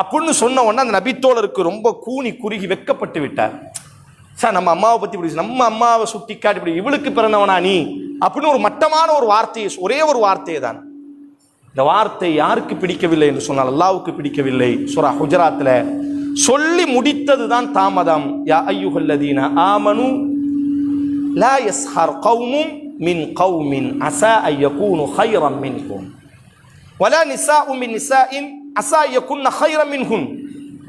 Speaker 1: அப்படின்னு சொன்ன உடனே அந்த நபித்தோழருக்கு ரொம்ப கூனி குறுகி வெட்கப்பட்டு விட்டார். சார், நம்ம அம்மாவை பற்றி இப்படி, நம்ம அம்மாவை சுட்டி காட்டி இப்படி இவளுக்கு பிறந்தவனா நீ அப்படின்னு ஒரு மட்டமான ஒரு வார்த்தையை, ஒரே ஒரு வார்த்தையை தான். இந்த வார்த்தை யாருக்கு பிடிக்கவில்லை என்று சொன்னால் அல்லாஹ்வுக்கு பிடிக்கவில்லை. சூரா ஹுஜராத்தில் சொல்லி முடித்தது தான் தாமதம். யா அய்யுஹல்லதீன ஆமனு லா யஸ்ஹர் கௌமும் மின் கௌமின் அஸா அய்யகூனு கைரம் மின்ஹும் வலா நிஸாஉ மின் நிஸாஇன் அஸா யகுன்ன கைரம் மின்ஹும்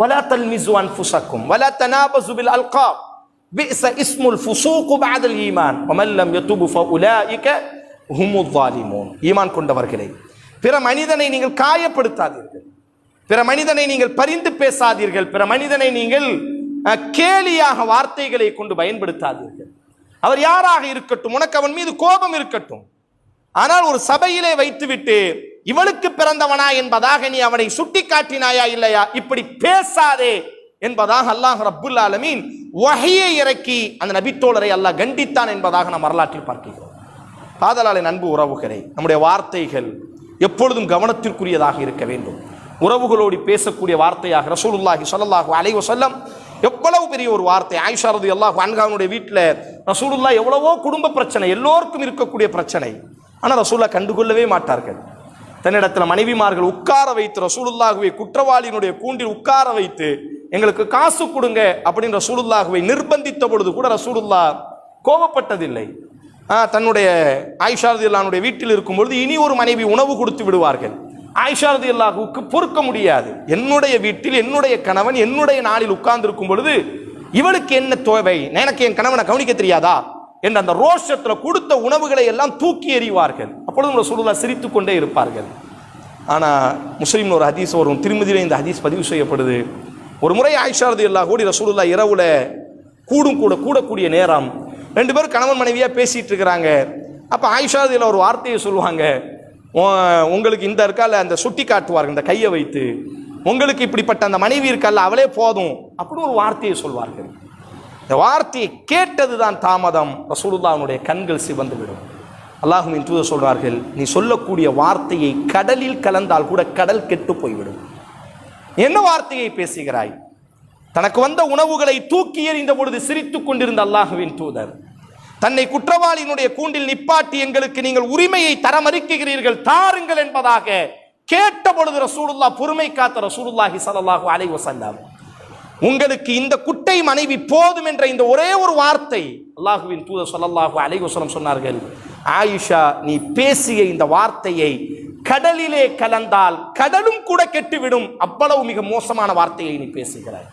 Speaker 1: வலா தல்மிஸு அன்ஃபுஸக்கும் வலா தனாபஸு பில் அல்காப் பிஸ இஸ்முல் ஃபுசூக் பஅதல் ஈமான் வமன் லம் யதுபு ஃபஉலாயிக ஹுமுல் ஸாலிமூன். ஈமான் கொண்டவர்களே, பிற மனிதனை நீங்கள் காயப்படுத்தாதீர்கள், பிற மனிதனை நீங்கள் பரிந்து பேசாதீர்கள், பிற மனிதனை நீங்கள் கேலியாக வார்த்தைகளை கொண்டு பயன்படுத்தாதீர்கள். அவர் யாராக இருக்கட்டும், உனக்கு அவன் மீது கோபம் இருக்கட்டும், ஆனால் ஒரு சபையிலே வைத்துவிட்டு இவளுக்கு பிறந்தவனா என்பதாக நீ அவனை சுட்டி காட்டினாயா இல்லையா, இப்படி பேசாதே என்பதாக அல்லாஹ் ரப்புல் ஆலமீன் வஹியை இறக்கி அந்த நபித்தோழரை அல்லாஹ் கண்டித்தான் என்பதாக நாம் வரலாற்றில் பார்க்கிறோம். காதலாளின் அன்பு உறவுகளே, நம்முடைய வார்த்தைகள் எப்பொழுதும் கவனத்திற்குரியதாக இருக்க வேண்டும். உறவுகளோடு பேசக்கூடிய வார்த்தையாக ரசூலுல்லாஹி ஸல்லல்லாஹு அலைஹி வஸல்லம் எவ்வளவு பெரிய ஒரு வார்த்தை. ஆயிஷா ரலியல்லாஹு அன்ஹாவுடைய வீட்டில் ரசூலுல்லாஹ் எவ்வளவோ குடும்ப பிரச்சனை, எல்லோருக்கும் இருக்கக்கூடிய பிரச்சனை, ஆனால் ரசூலுல்லாஹ் கண்டுகொள்ளவே மாட்டார்கள். தன்னிடத்தில் மனைவிமார்கள் உட்கார வைத்து ரசூலுல்லாஹுவை குற்றவாளியினுடைய கூண்டில் உட்கார வைத்து எங்களுக்கு காசு கொடுங்க அப்படின்னு ரசூலுல்லாஹுவை நிர்பந்தித்த பொழுது கூட ரசூலுல்லாஹ் கோபப்பட்டதில்லை. தன்னுடைய ஆயிஷா ரலியல்லாஹுடைய வீட்டில் இருக்கும்பொழுது இனி ஒரு மனைவி உணவு கொடுத்து விடுவார்கள். ஆயிஷா ரலியல்லாஹுவுக்கு பொறுக்க முடியாது. என்னுடைய வீட்டில் என்னுடைய கணவன் என்னுடைய நாளில் உட்கார்ந்து இருக்கும் பொழுது இவளுக்கு என்ன தேவை, எனக்கு என் கணவனை கவனிக்க தெரியாதா என்ற அந்த ரோஷத்தில் கொடுத்த உணவுகளை எல்லாம் தூக்கி எறிவார்கள். அப்பொழுதும் ரசூலுல்லாஹ் சிரித்து கொண்டே இருப்பார்கள். ஆனால் முஸ்லிம் ஒரு ஹதீஸ் வரும், திருமதியிலே இந்த ஹதீஸ் பதிவு செய்யப்படுது. ஒரு முறை ஆயிஷா ரலியல்லாஹு கூடி ரசூலுல்லாஹ் இரவுல கூடக்கூடிய நேரம், ரெண்டு பேரும் கணவன் மனைவியாக பேசிகிட்டு இருக்கிறாங்க. அப்போ ஆயிஷா ரலியல்லாஹு ஒரு வார்த்தையை சொல்லுவாங்க, உங்களுக்கு இந்த இருக்கால அந்த சுட்டி காட்டுவார்கள் இந்த கையை வைத்து, உங்களுக்கு இப்படிப்பட்ட அந்த மனைவி இருக்கல்ல அவளே போதும் அப்படின்னு ஒரு வார்த்தையை சொல்வார்கள். இந்த வார்த்தையை கேட்டதுதான் தாமதம், ரசூலுல்லாஹ்வுடைய கண்கள் சிவந்து விடும். அல்லாஹ்வின் தூதர் சொல்றார்கள், நீ சொல்லக்கூடிய வார்த்தையை கடலில் கலந்தால் கூட கடல் கெட்டு போய்விடும். என்ன வார்த்தையை பேசுகிறாய்? தனக்கு வந்த உணவுகளை தூக்கி எறிந்த பொழுது சிரித்துக் கொண்டிருந்த அல்லாஹ்வின் தூதர் தன்னை குற்றவாளியினுடைய கூண்டில் நிப்பாட்டி எங்களுக்கு நீங்கள் உரிமையை தர மறுக்கிறீர்கள், தாருங்கள் என்பதாக கேட்ட பொழுது ரசூலுல்லாஹ் பொறுமை காத்த ரசூலுல்லாஹி ஸல்லல்லாஹு அலைஹி வஸல்லம், உங்களுக்கு இந்த குட்டை மனைவி போதும் என்ற இந்த ஒரே ஒரு வார்த்தை அல்லாஹ்வின் தூதர் ஸல்லல்லாஹு அலைஹி வஸல்லம் சொன்னார்கள், ஆயிஷா நீ பேசிய இந்த வார்த்தையை கடலிலே கலந்தால் கடலும் கூட கெட்டுவிடும், அவ்வளவு மிக மோசமான வார்த்தையை நீ பேசுகிறாய்.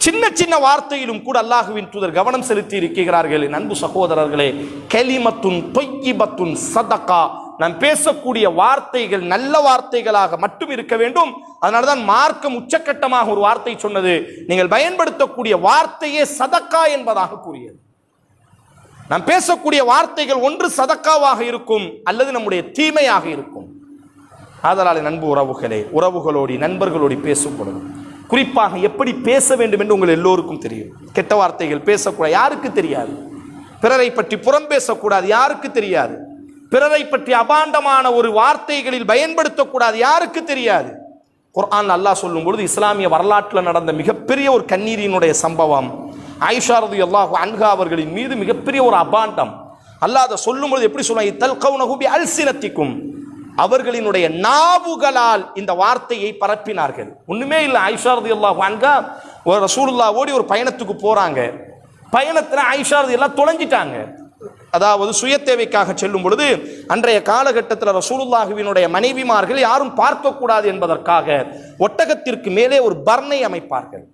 Speaker 1: சின்ன சின்ன வார்த்தையிலும் கூட அல்லாஹ்வின் தூதர் கவனம் செலுத்தி இருக்கிறார்கள். அன்பு சகோதரர்களே, கலிமத்துன் தொய்யிபத்துன் சதகா, நாம் பேசக்கூடிய வார்த்தைகள் நல்ல வார்த்தைகளாக மட்டும் இருக்க வேண்டும். அதனால்தான் மார்க்கம் உச்சக்கட்டமாக ஒரு வார்த்தை சொன்னது, நீங்கள் பயன்படுத்தக்கூடிய வார்த்தையே சதக்கா என்பதாக கூறியது. நாம் பேசக்கூடிய வார்த்தைகள் ஒன்று சதக்காவாக இருக்கும் அல்லது நம்முடைய தீமையாக இருக்கும். ஆதலால் நண்பு உறவுகளே, உறவுகளோடு நண்பர்களோடு பேசப்படும். குறிப்பாக எப்படி பேச வேண்டும் என்று உங்கள் எல்லோருக்கும் தெரியும். கெட்ட வார்த்தைகள் பேசக்கூடாது, யாருக்கு தெரியாது? பிறரை பற்றி புறம் பேசக்கூடாது, யாருக்கு தெரியாது? பிறரை பற்றி அபாண்டமான ஒரு வார்த்தைகளில் பயன்படுத்தக்கூடாது, யாருக்கு தெரியாது? குர்ஆன் அல்லாஹ் சொல்லும் பொழுது இஸ்லாமிய வரலாற்றில் நடந்த மிகப்பெரிய ஒரு கண்ணீரினுடைய சம்பவம், ஆயிஷா ரலியல்லாஹு அன்ஹா அவர்களின் மீது மிகப்பெரிய ஒரு அபாண்டம் அல்லாஹ் அதை சொல்லும் பொழுது எப்படி சொல்லுவாங்க, தல்கௌனஹு பி அல்சினத்திக்கும், அவர்களினுடைய நாவுகளால் இந்த வார்த்தையை பரப்பினார்கள். ஒண்ணுமே இல்லை, ஆயிஷா ரலியல்லாஹு அன்ஹா ஒரு ரசூலுல்லாஹ்வோடு ஒரு பயணத்துக்கு போறாங்க. பயணத்தில் ஆயிஷா ரலியல்லாஹு தொலைஞ்சிட்டாங்க. அதாவது சுய தேவைக்காக செல்லும் பொழுது அன்றைய காலகட்டத்தில் ரசூலுல்லாஹுவினுடைய மனைவிமார்கள் யாரும் பார்க்கக்கூடாது என்பதற்காக ஒட்டகத்திற்கு மேலே ஒரு பர்னை அமைப்பார்கள்.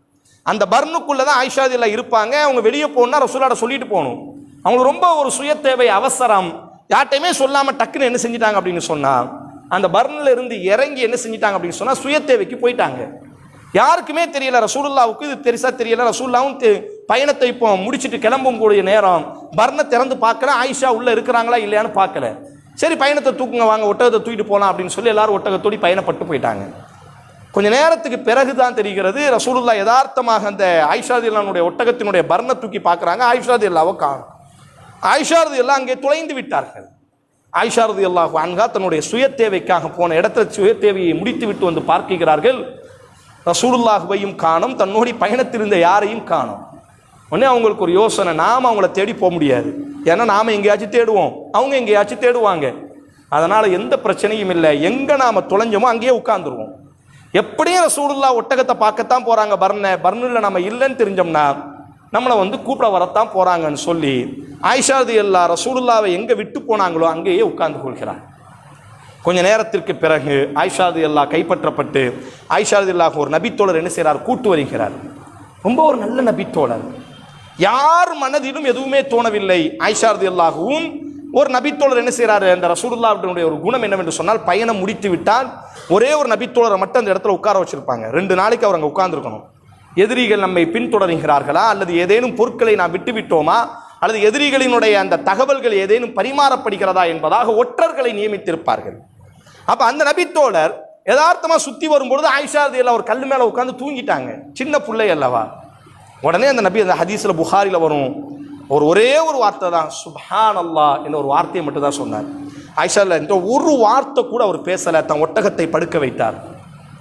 Speaker 1: அந்த பர்னுக்குள்ளதான் ஆயிஷா ரலியல்லாஹு இருப்பாங்க. அவங்க வெளியே போனா ரசூலுல்லாஹ் சொல்லிட்டு போகணும். அவங்களுக்கு ரொம்ப ஒரு சுய தேவை, அவசரம், யார்ட்டையுமே சொல்லாம டக்குன்னு என்ன செஞ்சிட்டாங்க அப்படின்னு சொன்னா, அந்த பர்னில் இருந்து இறங்கி என்ன செஞ்சிட்டாங்க அப்படின்னு சொன்னா சுய தேவைக்கு போயிட்டாங்க. யாருக்குமே தெரியல, ரசூலுல்லாஹ்வுக்கு இது பெருசா தெரியல. ரசூலுல்லாஹ்வும் பயணத்தை இப்போ முடிச்சுட்டு கிளம்பும் கூடிய நேரம் பர்னை திறந்து பார்க்கல, ஆயிஷா உள்ள இருக்கிறாங்களா இல்லையான்னு பார்க்கல. சரி பயணத்தை தூக்குங்க, வாங்க ஒட்டகத்தை தூக்கிட்டு போகலாம் அப்படின்னு சொல்லி எல்லாரும் ஒட்டகத்தோடி பயணப்பட்டு போயிட்டாங்க. கொஞ்ச நேரத்துக்கு பிறகுதான் தெரிகிறது, ரசூலுல்லாஹ் யதார்த்தமாக அந்த ஆயிஷா ரலியல்லாஹுடைய ஒட்டகத்தினுடைய பர்னை தூக்கி பார்க்குறாங்க, ஆயிஷா ரலியல்லாஹு காணோம். ஆயிஷா ரலியல்லாஹு அங்கே தொலைந்து விட்டார்கள். ஆயிஷா ரலியல்லாஹு அன்ஹா தன்னுடைய சுய தேவைக்காக போன இடத்துல சுய தேவையை முடித்து விட்டு வந்து பார்க்கிறார்கள், ரசூலுல்லாஹுவையும் காணோம், தன்னோடி பயணத்தில் இருந்த யாரையும் காணோம். உடனே அவங்களுக்கு ஒரு யோசனை, நாம் அவங்கள தேடி போக முடியாது, ஏன்னா நாம் எங்கேயாச்சும் தேடுவோம், அவங்க எங்கேயாச்சும் தேடுவாங்க. அதனால எந்த பிரச்சனையும் இல்லை, எங்கே நாம் தொலைஞ்சோமோ அங்கேயே உட்கார்ந்துருவோம். எப்படியும் ரசூலுல்லாஹ் ஒட்டகத்தை பார்க்கத்தான் போகிறாங்க, பர்னில் நம்ம இல்லைன்னு தெரிஞ்சோம்னா நம்மளை வந்து கூப்பிட வரத்தான் போகிறாங்கன்னு சொல்லி ஆயிஷா ரலியல்லாஹு ரசூலுல்லாஹ்வை எங்கே விட்டு போனாங்களோ அங்கேயே உட்கார்ந்து கொள்கிறார். கொஞ்ச நேரத்திற்கு பிறகு ஆயிஷா ரலியல்லாஹு கைப்பற்றப்பட்டு ஆயிஷா ரலியல்லாஹு ஒரு நபித்தோழர் என்ன செய்கிறார், கூட்டு வருகிறார். ரொம்ப ஒரு நல்ல நபித்தோழர், யார் மனதிலும் எதுவுமே தோணவில்லை. ஆயிஷா ரலியல்லாஹுவும் ஒரு நபித்தோழர் என்ன செய்கிறாரு, அந்த ரசூலுல்லாஹ்வுடைய ஒரு குணம் என்னவென்று சொன்னால், பயணம் முடித்து விட்டால் ஒரே ஒரு நபித்தோழரை மட்டும் அந்த இடத்துல உட்கார வச்சிருப்பாங்க. 2 நாளைக்கு அவர் அங்கே உட்கார்ந்துருக்கணும். எதிரிகள் நம்மை பின்தொடர்கிறார்களா அல்லது ஏதேனும் பொருட்களை நாம் விட்டு விட்டோமா அல்லது எதிரிகளினுடைய அந்த தகவல்கள் ஏதேனும் பரிமாறப்படுகிறதா என்பதாக ஒற்றர்களை நியமித்திருப்பார்கள். அப்ப அந்த நபித்தோழர் யதார்த்தமா சுத்தி வரும்பொழுது ஆயிஷா ரலியல்லாஹு ஒரு கல்லு மேல உட்கார்ந்து தூங்கிட்டாங்க, சின்ன பிள்ளை அல்லவா. உடனே அந்த நபி, அந்த ஹதீஸ்ல புகாரில வரும், ஒரே ஒரு வார்த்தை தான், சுப்ஹானல்லாஹ் என்ற ஒரு வார்த்தையை மட்டும் தான் சொன்னார். ஆயிஷா இந்த ஒரு வார்த்தை கூட அவர் பேசல. தன் ஒட்டகத்தை படுக்க வைத்தார்.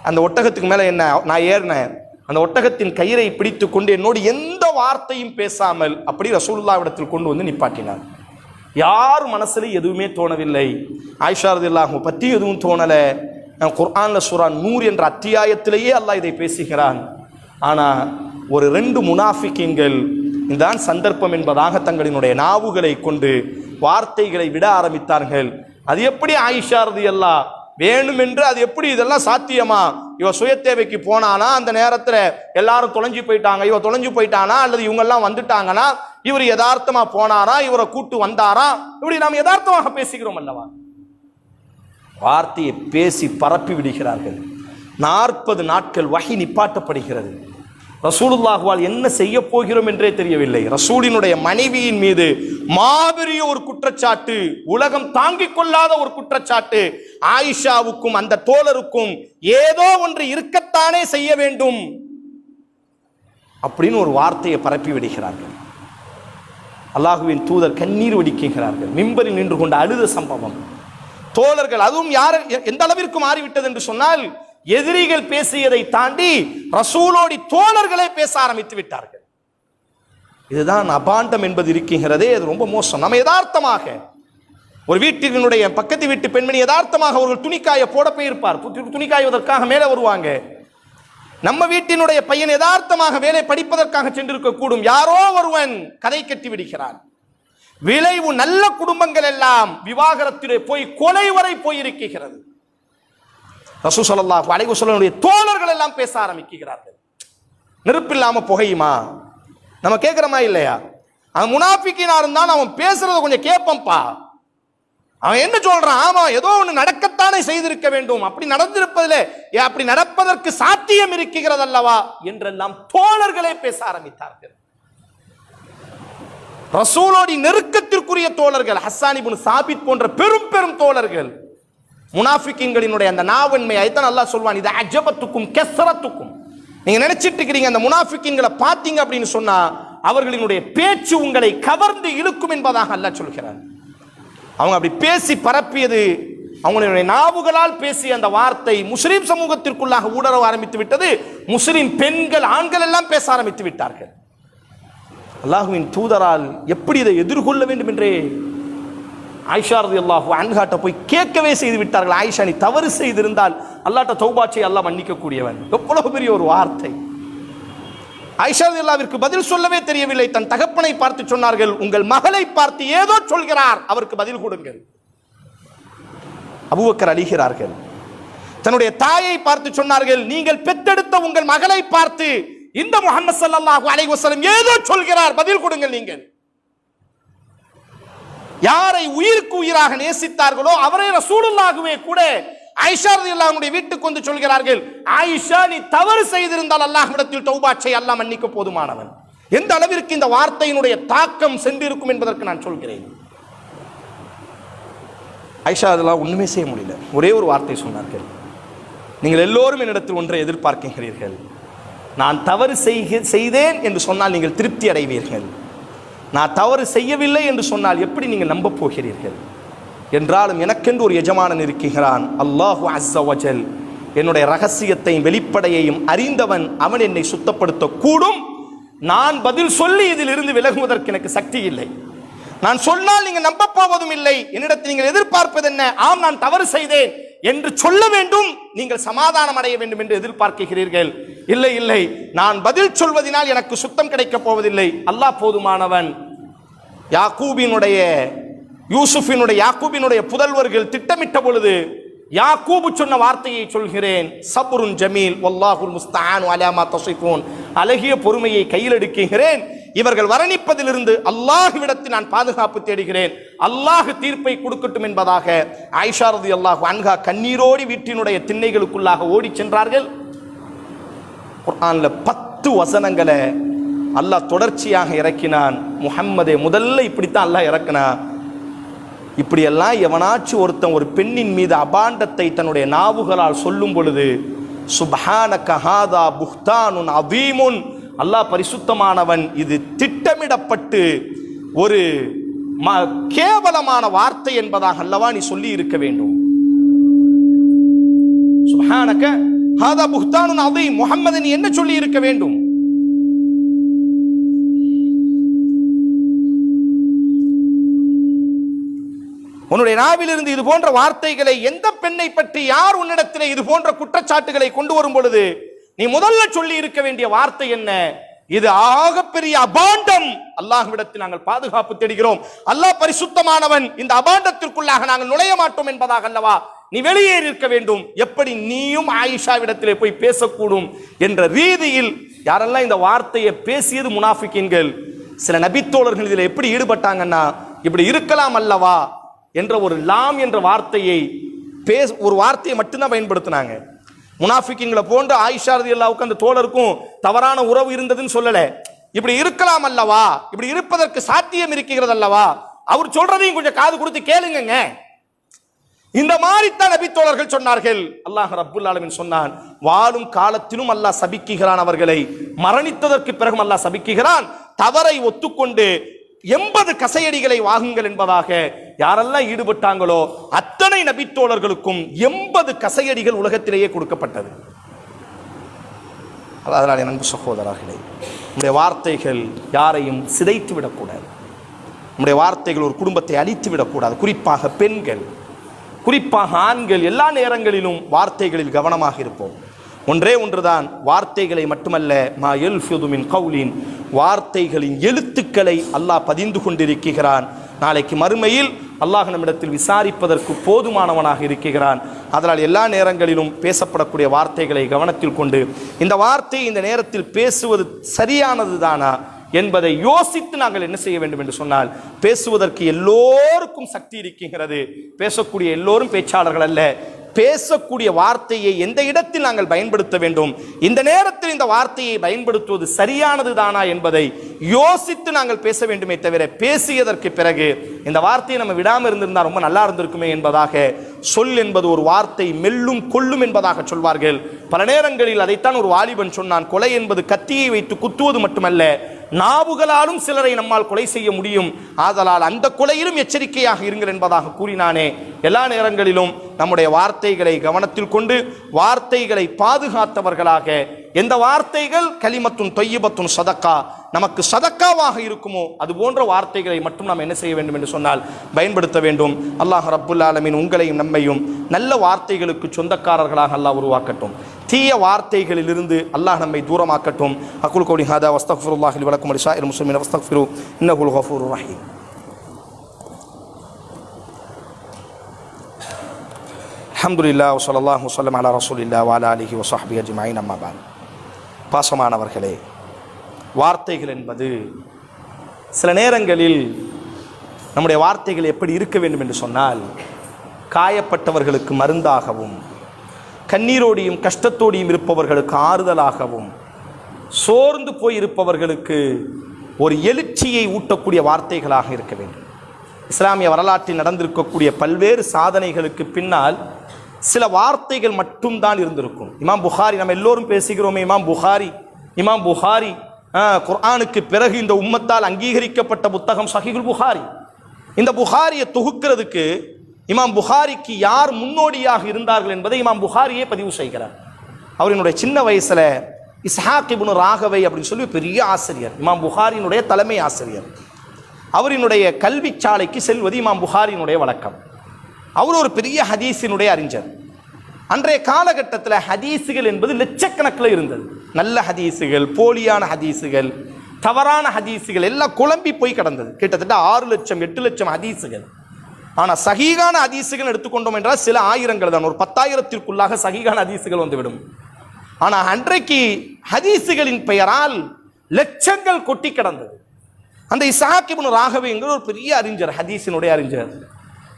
Speaker 1: அந்த ஒட்டகத்துக்கு மேல என்ன, நான் ஏறினேன், அந்த ஒட்டகத்தின் கயிறை பிடித்து கொண்டு என்னோடு எந்த வார்த்தையும் பேசாமல் அப்படி ரசூலுல்லாஹ்விடத்தில் கொண்டு வந்து நிப்பாட்டினார். யார் மனசுல எதுவுமே தோணவில்லை. ஆயிஷா ரலியல்லாஹு பற்றி எதுவும் தோணல. குர்ஆன்ல சூரா நூர் என்ற அத்தியாயத்திலேயே அல்லாஹ் இதை பேசுகிறான். ஆனா ஒரு 2 முனாஃபிகீன்கள் இதுதான் சந்தர்ப்பம் என்பதாக தங்களினுடைய நாவுகளை கொண்டு வார்த்தைகளை விட ஆரம்பித்தார்கள். அது எப்படி ஆயிஷா ரலியல்லாஹு வேணுமென்று, அது எப்படி, இதெல்லாம் சாத்தியமா? இவ சுய தேவைக்கு போனானா அந்த நேரத்தில் எல்லாரும் தொலைஞ்சு போயிட்டாங்க, இவ தொலைஞ்சு போயிட்டானா அல்லது இவங்கெல்லாம் வந்துட்டாங்கன்னா இவர் யதார்த்தமா போனாரா, இவரை கூட்டு வந்தாரா, இப்படி நாம் யதார்த்தமாக பேசுகிறோம் அல்லவா. வார்த்தையை பேசி பரப்பி விடுகிறார்கள். 40 நாட்கள் வஹி நிப்பாட்டப்படுகிறது. ரசூலுல்லாஹ்வால் என்ன செய்ய போகிறோம் என்றே தெரியவில்லை. ரசூலினுடைய மனைவியின் மீது மாபெரிய ஒரு குற்றச்சாட்டு, உலகம் தாங்கிக் கொள்ளாத ஒரு குற்றச்சாட்டு. ஆயிஷாவுக்கும் அந்த தோழருக்கும் ஏதோ ஒன்று இருக்கத்தானே செய்ய வேண்டும்.
Speaker 2: அப்படின்னு ஒரு வார்த்தையை பரப்பி விடுகிறார்கள். அல்லாஹுவின் தூதர் கண்ணீர் வடிக்கிறார்கள். மிம்பரில் நின்று கொண்டு அழுத சம்பவம். தோழர்கள் அதுவும் யார் எந்த அளவிற்கு மாறிவிட்டது என்று சொன்னால், எதிரிகள் பேசியதை தாண்டி ரசூலோடி தோழர்களே பேச ஆரம்பித்து விட்டார்கள். இதுதான் அபாண்டம் என்பது இருக்கிறதே, அது ரொம்ப மோசம். நம்ம யதார்த்தமாக ஒரு வீட்டினுடைய பக்கத்து வீட்டு பெண்மணி யதார்த்தமாக அவர்கள் துணிக்காய போட போயிருப்பார், துணிக்காய்வதற்காக மேலே வருவாங்க. நம்ம வீட்டினுடைய பையன் யதார்த்தமாக வேலை படிப்பதற்காக சென்றிருக்க கூடும். யாரோ ஒருவன் கதை கட்டி விடுகிறான். விளைவு நல்ல குடும்பங்கள் எல்லாம் விவாகரத்திலே போய் கொலை வரை போயிருக்கிறது. ரசூல் ஸல்லல்லாஹு அலைஹி வஸல்லம் தோழர்கள் எல்லாம் பேச ஆரம்பிக்கிறார்கள். நெருப்பில்லாம புகையுமா? நம்ம கேட்கிறோமா இல்லையா? அவன் முனாஃபிக்கீனா இருந்தாலும் அவன் பேசுறத கொஞ்சம் கேட்பம்பா. அவன் என்ன சொல்றான்? ஆமா, ஏதோ ஒன்று நடக்கத்தானே செய்திருக்க வேண்டும், அப்படி நடந்திருப்பதிலே அப்படி நடப்பதற்கு சாத்தியம் இருக்கிறது அல்லவா என்றெல்லாம் தோழர்களே பேச ஆரம்பித்தார்கள். ரசூலோடி நெருக்கத்திற்குரிய தோழர்கள், ஹஸ்ஸான் இப்னு சாபித் போன்ற பெரும் பெரும் தோழர்கள். முனாஃபிக்கின்களினுடைய அந்த நாவன்மை ஐத்தான் அல்லாஹ் சொல்வான், இது அஜபத்துக்கும் கெஸ்ரத்துக்கும். நீங்க நினைச்சிட்டு இருக்கிறீங்க அந்த முனாஃபிக்கின்களை பார்த்தீங்க அப்படின்னு சொன்னா அவர்களினுடைய பேச்சு உங்களை கவர்ந்து இழுக்கும் என்பதாக அல்லாஹ் சொல்கிறான். அவங்க அப்படி பேசி பரப்பியது, அவங்களுடைய நாவுகளால் பேசிய அந்த வார்த்தை முஸ்லிம் சமூகத்திற்குள்ளாக ஊடரவ ஆரம்பித்து விட்டது. முஸ்லிம் பெண்கள் ஆண்கள் எல்லாம் பேச ஆரம்பித்து விட்டார்கள். அல்லாஹுவின் தூதரால் எப்படி இதை எதிர்கொள்ள வேண்டும் என்றே ஆயிஷா ரலியல்லாஹு அன்ஹாட்ட போய் கேட்கவே செய்து விட்டார்கள். ஆயிஷா, நீ தவறு செய்திருந்தால் அல்லாஹ்ட்ட தௌபா செய், அல்லாஹ் மன்னிக்க கூடியவன். எவ்வளவு பெரிய ஒரு வார்த்தை! ஆயிஷா ரலியல்லாஹுவிற்கு பதில் சொல்லவே தெரியவில்லை. தன் தகப்பனை பார்த்து சொன்னார்கள், உங்கள் மகளை பார்த்து ஏதோ சொல்கிறார், அவருக்கு பதில் கொடுங்கள். அபூபக்கர் அழுகிறார்கள். தன்னுடைய தாயை பார்த்து சொன்னார்கள், நீங்கள் பெற்றெடுத்த உங்கள் மகளை பார்த்து இந்த முஹம்மது ஸல்லல்லாஹு அலைஹி வஸல்லம் ஏதோ சொல்கிறார், பதில் கொடுங்கள். நீங்கள் யாரை உயிருக்கு உயிராக நேசித்தார்களோ அவரே ரசூலுல்லாஹ்வே கூட ஆயிஷா ரலியல்லாஹு அன்ஹா வீட்டுக்கு வந்து சொல்கிறார்கள், ஆயிஷா, நீ தவறு செய்திருந்தால் அல்லாஹ்விடத்தில் தௌபா செய், அல்லாஹ் மன்னிக்க போதுமானவன். எந்த அளவிற்கு இந்த வார்த்தையினுடைய தாக்கம் சென்றிருக்கும் என்பதற்கு நான் சொல்கிறேன். ஆயிஷா அதெல்லாம் ஒண்ணுமே செய்ய முடியல. ஒரே ஒரு வார்த்தை சொன்னார்கள், நீங்கள் எல்லோரும் என்னிடத்தில் ஒன்றை எதிர்பார்க்கிறீர்கள். நான் தவறு செய்தேன் என்று சொன்னால் நீங்கள் திருப்தி அடைவீர்கள், நான் தவறு செய்யவில்லை என்று சொன்னால் எப்படி நீங்கள் நம்ப போகிறீர்கள்? என்றாலும் எனக்கென்று ஒரு எஜமானன் இருக்கிறான், அல்லாஹு அஸ்ஸ வஜல். என்னுடைய ரகசியத்தையும் வெளிப்படையையும் அறிந்தவன், அவன் என்னை சுத்தப்படுத்த கூடும். நான் பதில் சொல்லி இதில் இருந்து விலகுவதற்கு எனக்கு சக்தி இல்லை. நான் சொன்னால் நீங்கள் நம்ப போவதும் இல்லை. என்னிடத்தில் நீங்கள் எதிர்பார்ப்பது என்ன? ஆம், நான் தவறு செய்தேன் என்று சொல்ல வேண்டும், நீங்கள் சமாதானம் அடைய வேண்டும் என்று எதிர்பார்க்கிறீர்கள். இல்லை இல்லை, நான் பதில் சொல்வதனால் எனக்கு சுத்தம் கிடைக்கப் போவதில்லை. அல்லாஹ் போதுமானவன். யாக்கூபினுடைய புதல்வர்கள் திட்டமிட்ட பொழுது யாக்கூபு சொன்ன வார்த்தையை சொல்கிறேன், சப்ருன் ஜமீல் வல்லாஹுல் முஸ்தஆன் அலா மா தஸிஃபூன். அழகிய பொறுமையை கையில் எடுக்கிறேன். இவர்கள் வர்ணிப்பதிலிருந்து அல்லாஹ்விடத்தில் நான் பாதுகாப்பு தேடுகிறேன். அல்லாஹ் தீர்ப்பை கொடுக்கட்டும் என்பதாக ஆயிஷா ரலியல்லாஹு அன்ஹா கண்ணீரோடி வீட்டினுடைய திண்ணைகளுக்குள்ளாக ஓடி சென்றார்கள். குர்ஆன்ல 10 வசனங்களை அல்லாஹ் தொடர்ச்சியாக இறக்கினான். முஹம்மதே, முதல்ல இப்படித்தான் அல்லாஹ் இறக்கினான். இப்படியெல்லாம் எவனாச்சும் ஒருத்தன் ஒரு பெண்ணின் மீது அபாண்டத்தை தன்னுடைய நாவுகளால் சொல்லும் பொழுது, சுப்ஹானக ஹாதா புஹ்தானுன் அதீமுன், அல்லாஹ் பரிசுத்தமானவன், இது திட்டமிடப்பட்டு ஒரு கேவலமான வார்த்தை என்பதாக அல்லவா நீ சொல்லி இருக்க வேண்டும். சுப்ஹானக ஹாதா புஹ்தானுன் அதீம், முஹம்மது நீ என்ன சொல்லி இருக்க வேண்டும்? உன்னுடைய நாவிலிருந்து இது போன்ற வார்த்தைகளை, எந்த பெண்ணை பற்றி யார் உன்னிடத்திலே இது போன்ற குற்றச்சாட்டுகளை கொண்டு வரும் பொழுது நீ முதல்ல சொல்லி இருக்க வேண்டிய வார்த்தை என்ன? இது ஆகப்பெரிய அபாண்டம், அல்லாஹ்விடத்தில் நாங்கள் பாதுகாப்பு தேடுகிறோம், அல்லாஹ் பரிசுத்தமானவன், இந்த அபாண்டத்திற்குள்ளாக நாங்கள் நுழைய மாட்டோம் என்பதாக அல்லவா நீ வெளியேறி இருக்க வேண்டும். எப்படி நீயும் ஆயிஷாவிடத்திலே போய் பேசக்கூடும் என்ற ரீதியில் யாரெல்லாம் இந்த வார்த்தையை பேசியது முனாஃபிக்கீன்கள். சில நபித்தோழர்கள் இதில் எப்படி ஈடுபட்டாங்கன்னா, இப்படி இருக்கலாம் அல்லவா என்ற ஒரு லாம் என்ற வார்த்தையை ஒரு வார்த்தையை மட்டும்தான் பயன்படுத்தினாங்க. முனாஃபிக்கீன்களை போன்று ஆயிஷா ரலியல்லாஹு அந்த தோழருக்கும் தவறான உறவு இருந்ததுன்னு சொல்லல. இப்படி இருக்கலாம் அல்லவா, இப்படி இருப்பதற்கு சாத்தியம் இருக்கிறது அல்லவா, அவர் சொல்றதையும் கொஞ்சம் காது கொடுத்து கேளுங்க. இந்த மாதிரித்தான் நபி தோழர்கள் சொன்னார்கள். அல்லாஹ் ரப்புல் ஆலமீன் சொன்னான், வாழும் காலத்திலும் அல்லாஹ் சபிக்குகிறான் அவர்களை, மரணித்ததற்கு பிறகும் அல்லாஹ் சபிக்குகிறான். தவறை ஒத்துக்கொண்டு 80 கசையடிகளை வாங்குங்கள் என்பதாக யாரெல்லாம் ஈடுபட்டாங்களோ அத்தனை நபி தோழர்களுக்கும் 80 கசையடிகள் உலகத்திலேயே கொடுக்கப்பட்டது. அதனால் என் அன்பு சகோதரர்களே, நம்முடைய வார்த்தைகள் யாரையும் சிதைத்து விடக்கூடாது. நம்முடைய வார்த்தைகள் ஒரு குடும்பத்தை அழித்து விடக்கூடாது. குறிப்பாக பெண்கள், குறிப்பாக ஆண்கள் எல்லா நேரங்களிலும் வார்த்தைகளில் கவனமாக இருப்போம். ஒன்றே ஒன்றுதான், வார்த்தைகளை மட்டுமல்ல, மா யல்ஃபிது மின் கௌலின், வார்த்தைகளின் எழுத்துக்களை அல்லாஹ் பதிந்து கொண்டிருக்கிறான். நாளைக்கு மறுமையில் அல்லாஹ் நம்மிடத்தில் விசாரிப்பதற்கு போதுமானவனாக இருக்கிறான். அதனால் எல்லா நேரங்களிலும் பேசப்படக்கூடிய வார்த்தைகளை கவனத்தில் கொண்டு இந்த வார்த்தையை இந்த நேரத்தில் பேசுவது சரியானது தானா என்பதை யோசித்து நாங்கள் என்ன செய்ய வேண்டும் என்று சொன்னால், பேசுவதற்கு எல்லோருக்கும் சக்தி இருக்கிறது. பேசக்கூடிய எல்லோரும் பேச்சாளர்கள் அல்ல. பேசக்கூடிய வார்த்தையை எந்த இடத்தில் நாங்கள் பயன்படுத்த வேண்டும், இந்த நேரத்தில் இந்த வார்த்தையை பயன்படுத்துவது சரியானது தானா என்பதை யோசித்து நாங்கள் பேச வேண்டுமே தவிர, பேசியதற்கு பிறகு இந்த வார்த்தையை நம்ம விடாமல் இருந்திருந்தால் ரொம்ப நல்லா இருந்திருக்குமே என்பதாக, சொல் என்பது ஒரு வார்த்தை மெல்லும் கொள்ளும் என்பதாக சொல்வார்கள். பல நேரங்களில் அதைத்தான் ஒரு வாலிபன் சொன்னான், கொலை என்பது கத்தியை வைத்து குத்துவது மட்டுமல்ல, நாவுகளாலும் சிலரை நம்மால் கொலை செய்ய முடியும். ஆதலால் அந்த கொலையிலும் எச்சரிக்கையாக இருங்கள் என்பதாக கூறினானே. எல்லா நேரங்களிலும் நம்முடைய வார்த்தைகளை கவனத்தில் கொண்டு வார்த்தைகளை பாதுகாத்தவர்களாக, எந்த வார்த்தைகள் கலிமத்துன் தொய்யிபத்துன் சதக்கா, நமக்கு சதக்காவாக இருக்குமோ அது போன்ற வார்த்தைகளை மட்டும் நாம் என்ன செய்ய வேண்டும் என்று சொன்னால் பயன்படுத்த வேண்டும். அல்லாஹ் ரப்புல் ஆலமீன் உங்களையும் நம்மையும் நல்ல வார்த்தைகளுக்கு சொந்தக்காரர்களாக அல்லாஹ் உருவாக்கட்டும். தீய வார்த்தைகளிலிருந்து அல்லாஹ் நம்மை தூரமாக்கட்டும். அக்குல் கௌலி ஹாதா வஸ்தக்ஃபிருல்லாஹி லி வலக்கும் வலிசாயிரில் முஸ்லிமீன வஸ்தக்ஃபிரு இன்னஹுல் கஃபூருர் ரஹீம். அல்ஹம்துலில்லாஹ் வஸல்லல்லாஹு வஸல்லம் அலா ரசூலில்லாஹ் வ அலா ஆலிஹி வ ஸஹ்பிஹி அஜ்மஈன். அம்மா பஅத். பாசமானவர்களே, வார்த்தைகள் என்பது சில நேரங்களில் நம்முடைய வார்த்தைகள் எப்படி இருக்க வேண்டும் என்று சொன்னால், காயப்பட்டவர்களுக்கு மருந்தாகவும், கண்ணீரோடையும் கஷ்டத்தோடையும் இருப்பவர்களுக்கு ஆறுதலாகவும், சோர்ந்து போயிருப்பவர்களுக்கு ஒரு எழுச்சியை ஊட்டக்கூடிய வார்த்தைகளாக இருக்க வேண்டும். இஸ்லாமிய வரலாற்றில் நடந்திருக்கக்கூடிய பல்வேறு சாதனைகளுக்கு பின்னால் சில வார்த்தைகள் மட்டும்தான் இருந்திருக்கும். இமாம் புகாரி, நம்ம எல்லோரும் பேசுகிறோமே இமாம் புகாரி குர்ஆனுக்கு பிறகு இந்த உம்மத்தால் அங்கீகரிக்கப்பட்ட புத்தகம் சஹீஹுல் புகாரி. இந்த புகாரியை தொகுக்கிறதுக்கு இமாம் புகாரிக்கு யார் முன்னோடியாக இருந்தார்கள் என்பதை இமாம் புகாரியே பதிவு செய்கிறார். அவரினுடைய சின்ன வயசுல இஸ்ஹாக் இப்னு ராகவை அப்படின்னு சொல்லி பெரிய ஆசிரியர், இமாம் புகாரியினுடைய தலைமை ஆசிரியர். அவரினுடைய கல்வி சாலைக்கு செல்வது இமாம் புகாரியினுடைய வழக்கம். அவர் ஒரு பெரிய ஹதீஸினுடைய அறிஞர். அன்றைய காலகட்டத்தில் ஹதீஸுகள் என்பது லட்சக்கணக்கில் இருந்தது. நல்ல ஹதீஸுகள், போலியான ஹதீஸுகள், தவறான ஹதீஸுகள் எல்லாம் குழம்பி போய் கிடந்தது. கிட்டத்தட்ட 6 லட்சம் 8 லட்சம் ஹதீஸுகள். ஆனால் சஹீகான ஹதீஸுகள் எடுத்துக்கொண்டோம் என்றால் சில ஆயிரங்கள் தான், ஒரு 10,000-த்திற்குள்ளாக சஹீகான ஹதீஸுகள் வந்துவிடும். ஆனால் அன்றைக்கு ஹதீஸுகளின் பெயரால் லட்சங்கள் கொட்டி கிடந்தது. அந்த இஸ்ஹாக் இப்னு ராகவேங்கிற ஒரு பெரிய அறிஞர், ஹதீஸினுடைய அறிஞர்.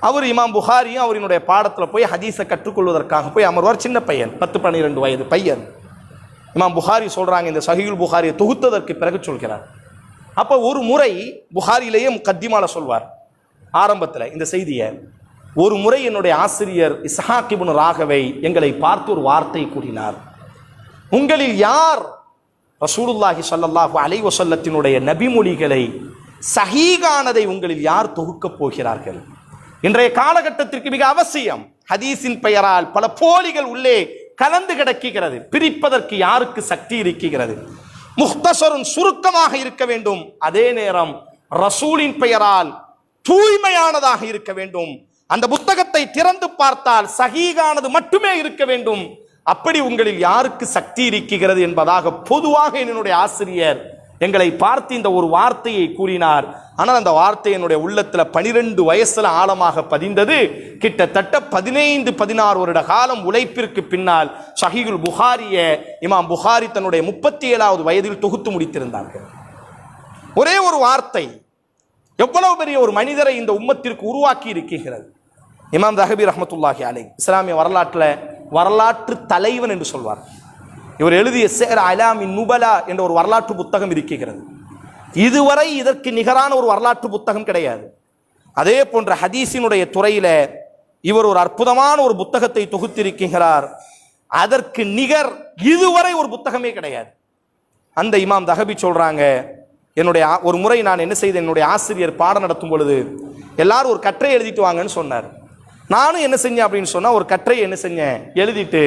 Speaker 2: அவர் இமாம் புகாரியும் அவரினுடைய பாடத்தில் போய் ஹதீஸை கற்றுக்கொள்வதற்காக போய் அமர்வார். சின்ன பையன், 10-12 வயது பையன். இமாம் புகாரி சொல்றாங்க, இந்த சஹீஹுல் புகாரியை தொகுத்ததற்கு பிறகு சொல்கிறார். அப்போ ஒரு முறை புகாரிலேயே முகத்திமால சொல்வார், ஆரம்பத்தில் இந்த செய்தியை, ஒரு முறை என்னுடைய ஆசிரியர் இஸ்ஹாக் இப்னு ராகவை எங்களை பார்த்து ஒரு வார்த்தை கூறினார், உங்களில் யார் ரசூலுல்லாஹி ஸல்லல்லாஹு அலைஹி வஸல்லத்தினுடைய நபிமொழிகளை சஹீகானதை உங்களில் யார் தொகுக்கப் போகிறார்கள்? இன்றைய காலகட்டத்திற்கு மிக அவசியம். ஹதீஸின் பெயரால் பல போலிகள் உள்ளே கலந்து கிடக்கிறது. பிரிப்பதற்கு யாருக்கு சக்தி இருக்கிறது? முக்தஸருன், சுருக்கமாக இருக்க வேண்டும். அதே நேரம் ரசூலின் பெயரால் தூய்மையானதாக இருக்க வேண்டும். அந்த புத்தகத்தை திறந்து பார்த்தால் சஹீகானது மட்டுமே இருக்க வேண்டும். அப்படி உங்களில் யாருக்கு சக்தி இருக்கிறது என்பதாக பொதுவாக என்னுடைய ஆசிரியர் எங்களை பார்த்து இந்த ஒரு வார்த்தையை கூறினார். ஆனால் அந்த வார்த்தை என்னுடைய உள்ளத்தில் 12 வயசுல ஆழமாக பதிந்தது. கிட்டத்தட்ட 15-16 வருட காலம் உழைப்பிற்கு பின்னால் சஹீஹுல் புகாரியை இமாம் புகாரி தன்னுடைய 37வது வயதில் தொகுத்து முடித்திருந்தார்கள். ஒரே ஒரு வார்த்தை எவ்வளவு பெரிய ஒரு மனிதரை இந்த உம்மத்திற்கு உருவாக்கி இருக்கிறது. இமாம் தஹபி ரஹ்மத்துல்லாஹி அலைஹி இஸ்லாமிய வரலாற்றில் வரலாற்று தலைவன் என்று சொல்வார். இவர் எழுதிய சேர் அலாமின் நுபலா என்ற ஒரு வரலாற்று புத்தகம் இருக்கிறது. இதுவரை இதற்கு நிகரான ஒரு வரலாற்று புத்தகம் கிடையாது. அதே போன்ற ஹதீஸினுடைய துறையில இவர் ஒரு அற்புதமான ஒரு புத்தகத்தை தொகுத்திருக்கிறார். அதற்கு நிகர் இதுவரை ஒரு புத்தகமே கிடையாது. அந்த இமாம் தஹபி சொல்றாங்க, என்னுடைய ஒரு முறை நான் என்ன செய்தேன், என்னுடைய ஆசிரியர் பாடம் நடத்தும் பொழுது எல்லாரும் ஒரு கட்டுரை எழுதிட்டு வாங்கன்னு சொன்னார். நானும் என்ன செஞ்சேன் அப்படின்னு சொன்னா, ஒரு கட்டுரை என்ன செஞ்சேன், எழுதிட்டு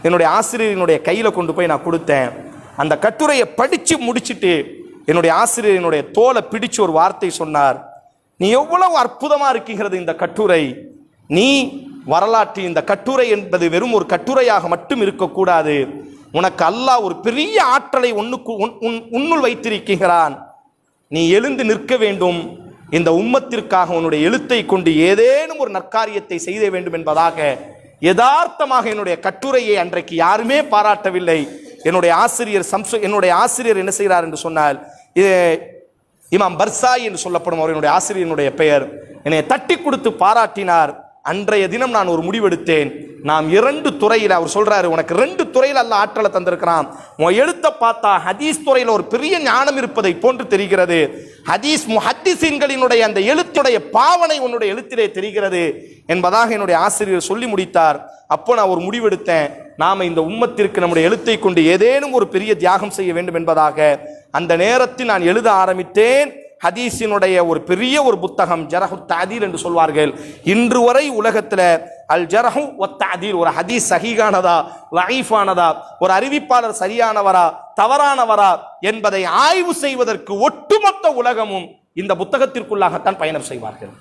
Speaker 2: என்னுடைய ஆசிரியரினுடைய கையில கொண்டு போய் நான் கொடுத்தேன். அந்த கட்டுரையை படிச்சு முடிச்சுட்டு என்னுடைய ஆசிரியர் என்னுடைய தோலை பிடிச்சு ஒரு வார்த்தை சொன்னார், நீ எவ்வளவு அற்புதமா இருக்குகிறது இந்த கட்டுரை, நீ வரலாற்று இந்த கட்டுரை என்பது வெறும் ஒரு கட்டுரையாக மட்டும் இருக்கக்கூடாது, உனக்கு அல்லாஹ் ஒரு பெரிய ஆற்றலை உன்னுள் வைத்திருக்கிறான், நீ எழுந்து நிற்க வேண்டும், இந்த உம்மத்திற்காக உன்னுடைய எழுத்தை கொண்டு ஏதேனும் ஒரு நற்காரியத்தை செய்த வேண்டும் என்பதாக யதார்த்தமாக என்னுடைய கட்டுரையை அன்றைக்கு யாருமே பாராட்டவில்லை. என்னுடைய ஆசிரியர் என்ன செய்கிறார் என்று சொன்னால், இமாம் பர்சாய் என்று சொல்லப்படும் அவருடைய ஆசிரியனுடைய பெயர், என்னை தட்டி கொடுத்து பாராட்டினார். அன்றைய தினம் நான் ஒரு முடிவெடுத்தேன், நாம் 2 துறையில், அவர் சொல்றாரு, உனக்கு 2 துறையில் அல்லாஹ் ஆற்றலை தந்திருக்கிறான், உன் எழுத்த பார்த்தா ஹதீஸ் துறையில் ஒரு பெரிய ஞானம் இருப்பதை போன்று தெரிகிறது, ஹதீஸ் முஹத்திஸீன்களினுடைய அந்த எழுத்துடைய பாவனை உன்னுடைய எழுத்திலே தெரிகிறது என்பதாக என்னுடைய ஆசிரியர் சொல்லி முடித்தார். அப்போ நான் ஒரு முடிவெடுத்தேன், நாம இந்த உம்மத்திற்கு நம்முடைய எழுத்தை கொண்டு ஏதேனும் ஒரு பெரிய தியாகம் செய்ய வேண்டும் என்பதாக. அந்த நேரத்தில் நான் எழுத ஆரம்பித்தேன். ஹதீஸினுடைய ஒரு பெரிய ஒரு புத்தகம் ஜரஹு தஅதீல் என்று சொல்வார்கள். இன்று வரை உலகத்தில் அல் ஜரஹு வத் தஅதீல், ஒரு ஹதீஸ் சஹீஹானதா லஈஃபானதா, ஒரு அறிவிப்பாளர் சரியானவரா தவறானவரா என்பதை ஆய்வு செய்வதற்கு ஒட்டுமொத்த உலகமும் இந்த புத்தகத்திற்குள்ளாகத்தான் பயணம் செய்வார்கள்.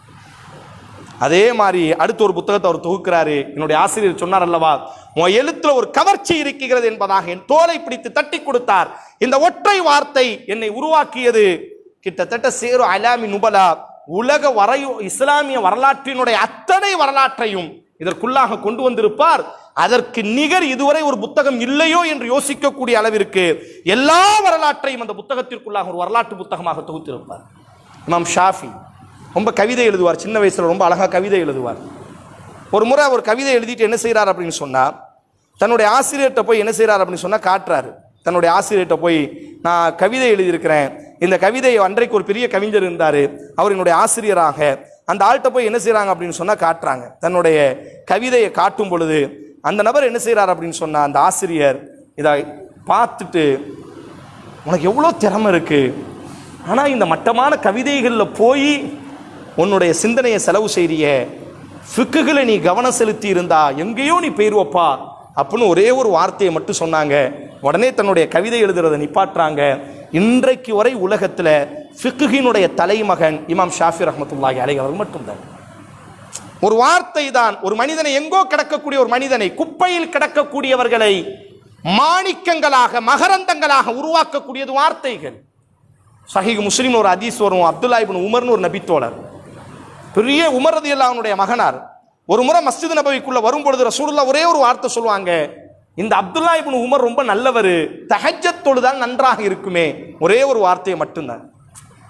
Speaker 2: அதே மாதிரி அடுத்த ஒரு புத்தகத்தை அவர் தொகுக்கிறாரு. என்னுடைய ஆசிரியர் சொன்னார் அல்லவா, உன் எழுத்துல ஒரு கவர்ச்சி இருக்கிறது என்பதாக என் தோலை பிடித்து தட்டி கொடுத்தார். இந்த ஒற்றை வார்த்தை என்னை உருவாக்கியது. கிட்டத்தட்ட சேரு அலாமி நுபலா, உலக இஸ்லாமிய வரலாற்றினுடைய அத்தனை வரலாற்றையும் இதற்குள்ளாக கொண்டு வந்திருப்பார். அதற்கு நிகர் இதுவரை ஒரு புத்தகம் இல்லையோ என்று யோசிக்கக்கூடிய அளவிற்கு எல்லா வரலாற்றையும் அந்த புத்தகத்திற்குள்ளாக ஒரு வரலாற்று புத்தகமாக தொகுத்திருப்பார். இமாம் ஷாஃபி ரொம்ப கவிதை எழுதுவார், சின்ன வயசுல ரொம்ப அழகா கவிதை எழுதுவார். ஒரு முறை அவர் கவிதை எழுதிட்டு என்ன செய்யறார் அப்படின்னு சொன்னா, தன்னுடைய ஆசிரியர்கிட்ட போய் என்ன செய்யறார் அப்படின்னு சொன்னா காட்டுறாரு. தன்னுடைய ஆசிரியர்கிட்ட போய், நான் கவிதை எழுதியிருக்கிறேன், இந்த கவிதையை அன்றைக்கு ஒரு பெரிய கவிஞர் இருந்தார், அவர் என்னுடைய ஆசிரியராக, அந்த ஆள்கிட்ட போய் என்ன செய்யறாங்க அப்படின்னு சொன்னா காட்டுறாங்க. தன்னுடைய கவிதையை காட்டும் பொழுது அந்த நபர் என்ன செய்யறார் அப்படின்னு சொன்னா, அந்த ஆசிரியர் இதை பார்த்துட்டு, உனக்கு எவ்வளோ திறமை இருக்கு, ஆனால் இந்த மட்டமான கவிதைகளில் போய் உன்னுடைய சிந்தனையை செலவு செய்ய, ஃபிக்குகளை நீ கவனம் செலுத்தி இருந்தா எங்கேயோ நீ போயிருவப்பா அப்படின்னு ஒரே ஒரு வார்த்தையை மட்டும் சொன்னாங்க. உடனே தன்னுடைய கவிதை எழுதுறதை நிப்பாட்டுறாங்க. இன்றைக்கு வரை உலகத்தில் ஃபிக்குகினுடைய தலைமகன் இமாம் ஷாஃபி ரஹ்மத்துல்லாஹி அலைஹி அவர்கள் மட்டும்தான். ஒரு வார்த்தை தான் ஒரு மனிதனை, எங்கோ கிடக்கக்கூடிய ஒரு மனிதனை, குப்பையில் கிடக்கக்கூடியவர்களை மாணிக்கங்களாக மகரந்தங்களாக உருவாக்கக்கூடியது வார்த்தைகள். சஹீஹ் முஸ்லிம் ஒரு ஹதீஸ் வரும், அப்துல்லா இப்னு உமர்னு ஒரு நபித்தோழர், பெரிய உமர் ரலியல்லாஹு அன்ஹுடைய மகனார், ஒரு முறை மஸ்ஜித் நபவிக்குள்ள வரும்பொழுது ரசூலுல்லாஹ் ஒரே ஒரு வார்த்தை சொல்லுவாங்க, இந்த அப்துல்லா இப்னு உமர் ரொம்ப நல்லவர், தஹஜ்ஜத் தொழுதால் நன்றாக இருக்குமே, ஒரே ஒரு வார்த்தையை மட்டும்தான்.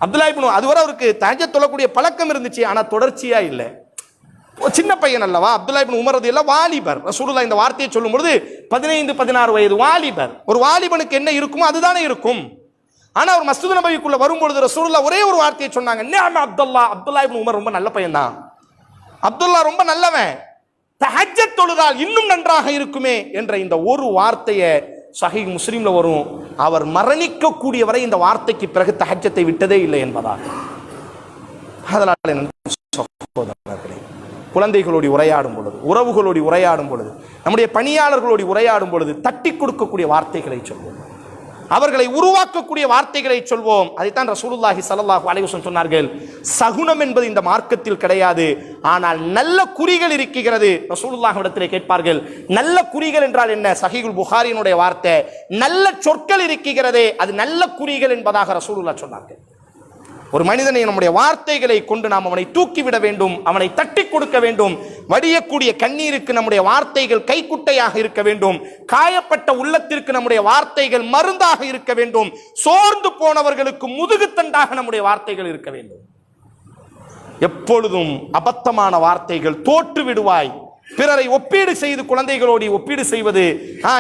Speaker 2: அப்துல்லா இப்னு, அதுவரை அவருக்கு தஹஜ்ஜத் தொழக்கூடிய பழக்கம் இருந்துச்சு, ஆனால் தொடர்ச்சியா இல்லை. சின்ன பையன் அல்லவா அப்துல்லா இப்னு உமர் ரலியல்லாஹு வாலிபர். ரசூலுல்லாஹ் இந்த வார்த்தையை சொல்லும் பொழுது 15-16 வயது வாலிபர். ஒரு வாலிபனுக்கு என்ன இருக்குமோ அதுதானே இருக்கும். ஆனா அவர் மஸ்ஜித் நபவிக்குள்ள வரும்பொழுது ரசூலுல்லாஹ் ஒரே ஒரு வார்த்தையை சொன்னாங்க, நிஅம அப்துல்லா இப்னு உமர் ரொம்ப நல்ல பையன் தான், அப்துல்லா ரொம்ப நல்லவன், தஹஜ்ஜத் தொழுதால் இன்னும் நன்றாக இருக்குமே என்ற இந்த ஒரு வார்த்தையை சஹீஹ் முஸ்லிம்ல வரும். அவர் மரணிக்க கூடிய வரை இந்த வார்த்தைக்கு பிறகு தஹஜ்ஜத்தை விட்டதே இல்லை என்பதாக. அதனால குழந்தைகளோடு உரையாடும் பொழுது, உறவுகளோடு உரையாடும் பொழுது, நம்முடைய பணியாளர்களோடு உரையாடும் பொழுது தட்டி கொடுக்கக்கூடிய வார்த்தைகளை சொல்வோம், அவர்களை உருவாக்கக்கூடிய வார்த்தைகளை சொல்வோம். அதைத்தான் ரசூலுல்லாஹி ஸல்லல்லாஹு அலைஹி வஸல்லம் சொன்னார்கள், சகுனம் என்பது இந்த மார்க்கத்தில் கிடையாது, ஆனால் நல்ல குறிகள் இருக்கிறது. ரசூலுல்லாஹ் இடத்திலே கேட்பார்கள், நல்ல குறிகள் என்றால் என்ன? சஹீஹுல் புகாரியினுடைய வார்த்தை, நல்ல சொற்கள் இருக்கிறதே அது நல்ல குறிகள் என்பதாக ரசூலுல்லாஹ் சொன்னார்கள். ஒரு மனிதனை நம்முடைய வார்த்தைகளை கொண்டு நாம் அவனை தூக்கிவிட வேண்டும், அவனை தட்டி கொடுக்க வேண்டும். வடியக்கூடிய கண்ணீருக்கு நம்முடைய வார்த்தைகள் கைக்குட்டையாக இருக்க வேண்டும், காயப்பட்ட உள்ளத்திற்கு நம்முடைய வார்த்தைகள் மருந்தாக இருக்க வேண்டும், சோர்ந்து போனவர்களுக்கு முதுகுத்தண்டாக நம்முடைய வார்த்தைகள் இருக்க வேண்டும். எப்பொழுதும் அபத்தமான வார்த்தைகள், தோற்று விடுவாய், பிறரை ஒப்பீடு செய்து குழந்தைகளோடு ஒப்பீடு செய்வது,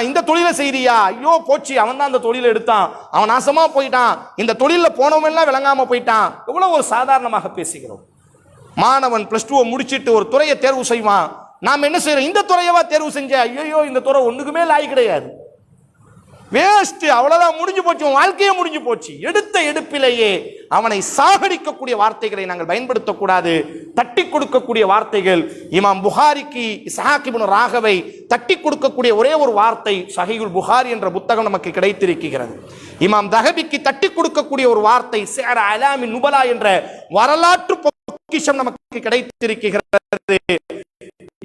Speaker 2: இந்த தொழிலை செய்தியா, ஐயோ போச்சு அவன் தான் அந்த தொழிலை எடுத்தான், அவன் நாசமா போயிட்டான், இந்த தொழிலில் போனவன் எல்லாம் விளங்காம போயிட்டான், எவ்வளவு ஒரு சாதாரணமாக பேசுகிறோம். மாணவன் +2 முடிச்சிட்டு ஒரு துறையை தேர்வு செய்வான், நாம் என்ன செய்யறோம்? இந்த துறையவா தேர்வு செஞ்ச, ஐயோ இந்த துறை ஒண்ணுக்குமே லாய் கிடையாது, வேஸ்ட், அவ்வளவுதான், முடிஞ்சு போச்சு, வாழ்க்கையே முடிஞ்சு போச்சு. எடுத்த எடுப்பிலேயே அவனை சாகடிக்கக்கூடிய வார்த்தைகளை நாங்கள் பயன்படுத்தக்கூடாது. தட்டி கொடுக்கக்கூடிய வார்த்தைகள், இமாம் புகாரிக்கு இஸ்ஹாக் இப்னு ராகவை தட்டி கொடுக்கக்கூடிய ஒரே ஒரு வார்த்தை சஹீஹுல் புகாரி என்ற புத்தகம் நமக்கு கிடைத்திருக்கிறது. இமாம் தஹபிக்கு தட்டி கொடுக்கக்கூடிய ஒரு வார்த்தை சிஅர் அலாமின் நுபலா என்ற வரலாற்று பொக்கிஷம் நமக்கு கிடைத்திருக்கிறது.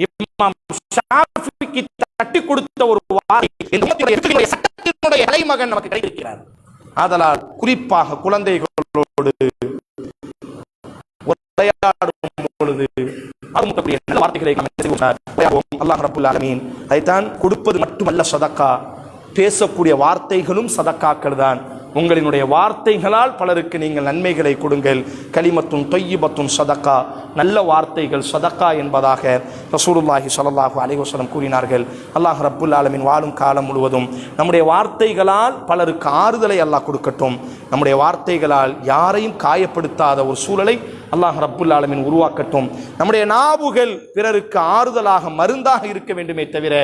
Speaker 2: இமாம் ஷாஃபிக்கு தட்டி கொடுத்த ஒரு வார்த்தை சட்டத்தினுடைய இளைமகன் நமக்கு கிடைத்திருக்கிறார். ஆதலால் குறிப்பாக குழந்தைகளோடு உரையாடும் பொழுது நல்ல வார்த்தைகளை அல்லாஹ் ரப்புல் ஆலமீன் அதைத்தான் கொடுப்பது மட்டுமல்ல சதக்கா, பேசக்கூடிய வார்த்தைகளும் சதக்காக்கள் தான். உங்களினுடைய வார்த்தைகளால் பலருக்கு நீங்கள் நன்மைகளை கொடுங்கள். கலிமத்துன் தொய்யிபத்துன் சதக்கா, நல்ல வார்த்தைகள் சதக்கா என்பதாக ரசூலுல்லாஹி ஸல்லல்லாஹு அலைஹி வஸல்லம் கூறினார்கள். அல்லாஹ் ரப்புல் ஆலமீன் வாழும் காலம் முழுவதும் நம்முடைய வார்த்தைகளால் பலருக்கு ஆறுதலை அல்லாஹ் கொடுக்கட்டும். நம்முடைய வார்த்தைகளால் யாரையும் காயப்படுத்தாத ஒரு சூழலை அல்லாஹ் ரப்புல் ஆலமீன் உருவாக்கட்டும். நம்முடைய நாவுகள் பிறருக்கு ஆறுதலாக மருந்தாக இருக்க வேண்டுமே தவிர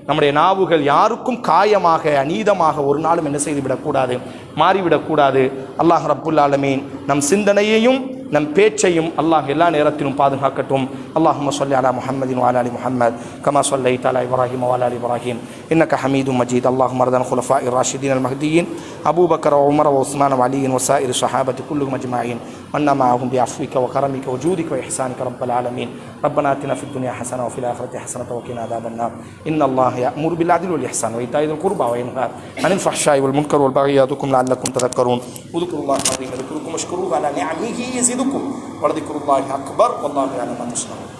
Speaker 2: நம்முடைய நாவுகள் யாருக்கும் காயமாக அநீதமாக ஒரு நாளும் என்ன செய்துவிடக்கூடாது, மாறிவிடக்கூடாது. அல்லாஹ் ரப்புல் ஆலமீன் நம் சிந்தனையையும் நம் பேச்சையும் அல்லாஹ் எல்லா நேரத்திலும் பாதுகாக்கட்டும். அல்லாஹும்ம ஸல்லி அலா முஹம்மதின் வ அலா ஆலி முஹம்மத் கமா ஸல்லைத அலா இப்ராஹீம் வ அலா ஆலி இப்ராஹீம் இன்னக ஹமீதும் மஜீத். அல்லாஹும்ம ரதன் குலஃபாஇர் ராஷிதீன் அல் மஹ்தியீன் அபூபக்கர் வ உமர் வ உஸ்மான் வ அலி வ ஸாயிர் ஸஹாபத்தி குல்லுஹும் அஜ்மஈன் மன்னா மஅஹும் பிஅஃவிக வ கரமிக வ ஜூதிக வ இஹ்சானிக ரப்பல் ஆலமீன். ரப்பனா ஆத்தினா ஃபித் துன்யா ஹஸனஹ வ ஃபில் ஆখিরাতি ஹஸனஹ வ கினா அஸாபன் நார். இன்னல்லாஹ யஅமுரு பில் அத்லி வல் இஹ்சான் வ ஈதாஇ தில் குர்பா வ யன்ஹா அனில் ஃபஹ்ஷாஇ வல் முன்கர் வல் பகி யஅதுக்கும் லஅல்லக்கும் ததக்கரூன். உذ்குருல்லாஹ அஸீம் யذ்குருக்கும் வஷ்குரூஹு அலா நிஅமிஹி யஸிதுக்கும் வலதிக்ருல்லாஹி அக்பர் வல்லாஹு யஅலமு மா தஸ்னஊன்.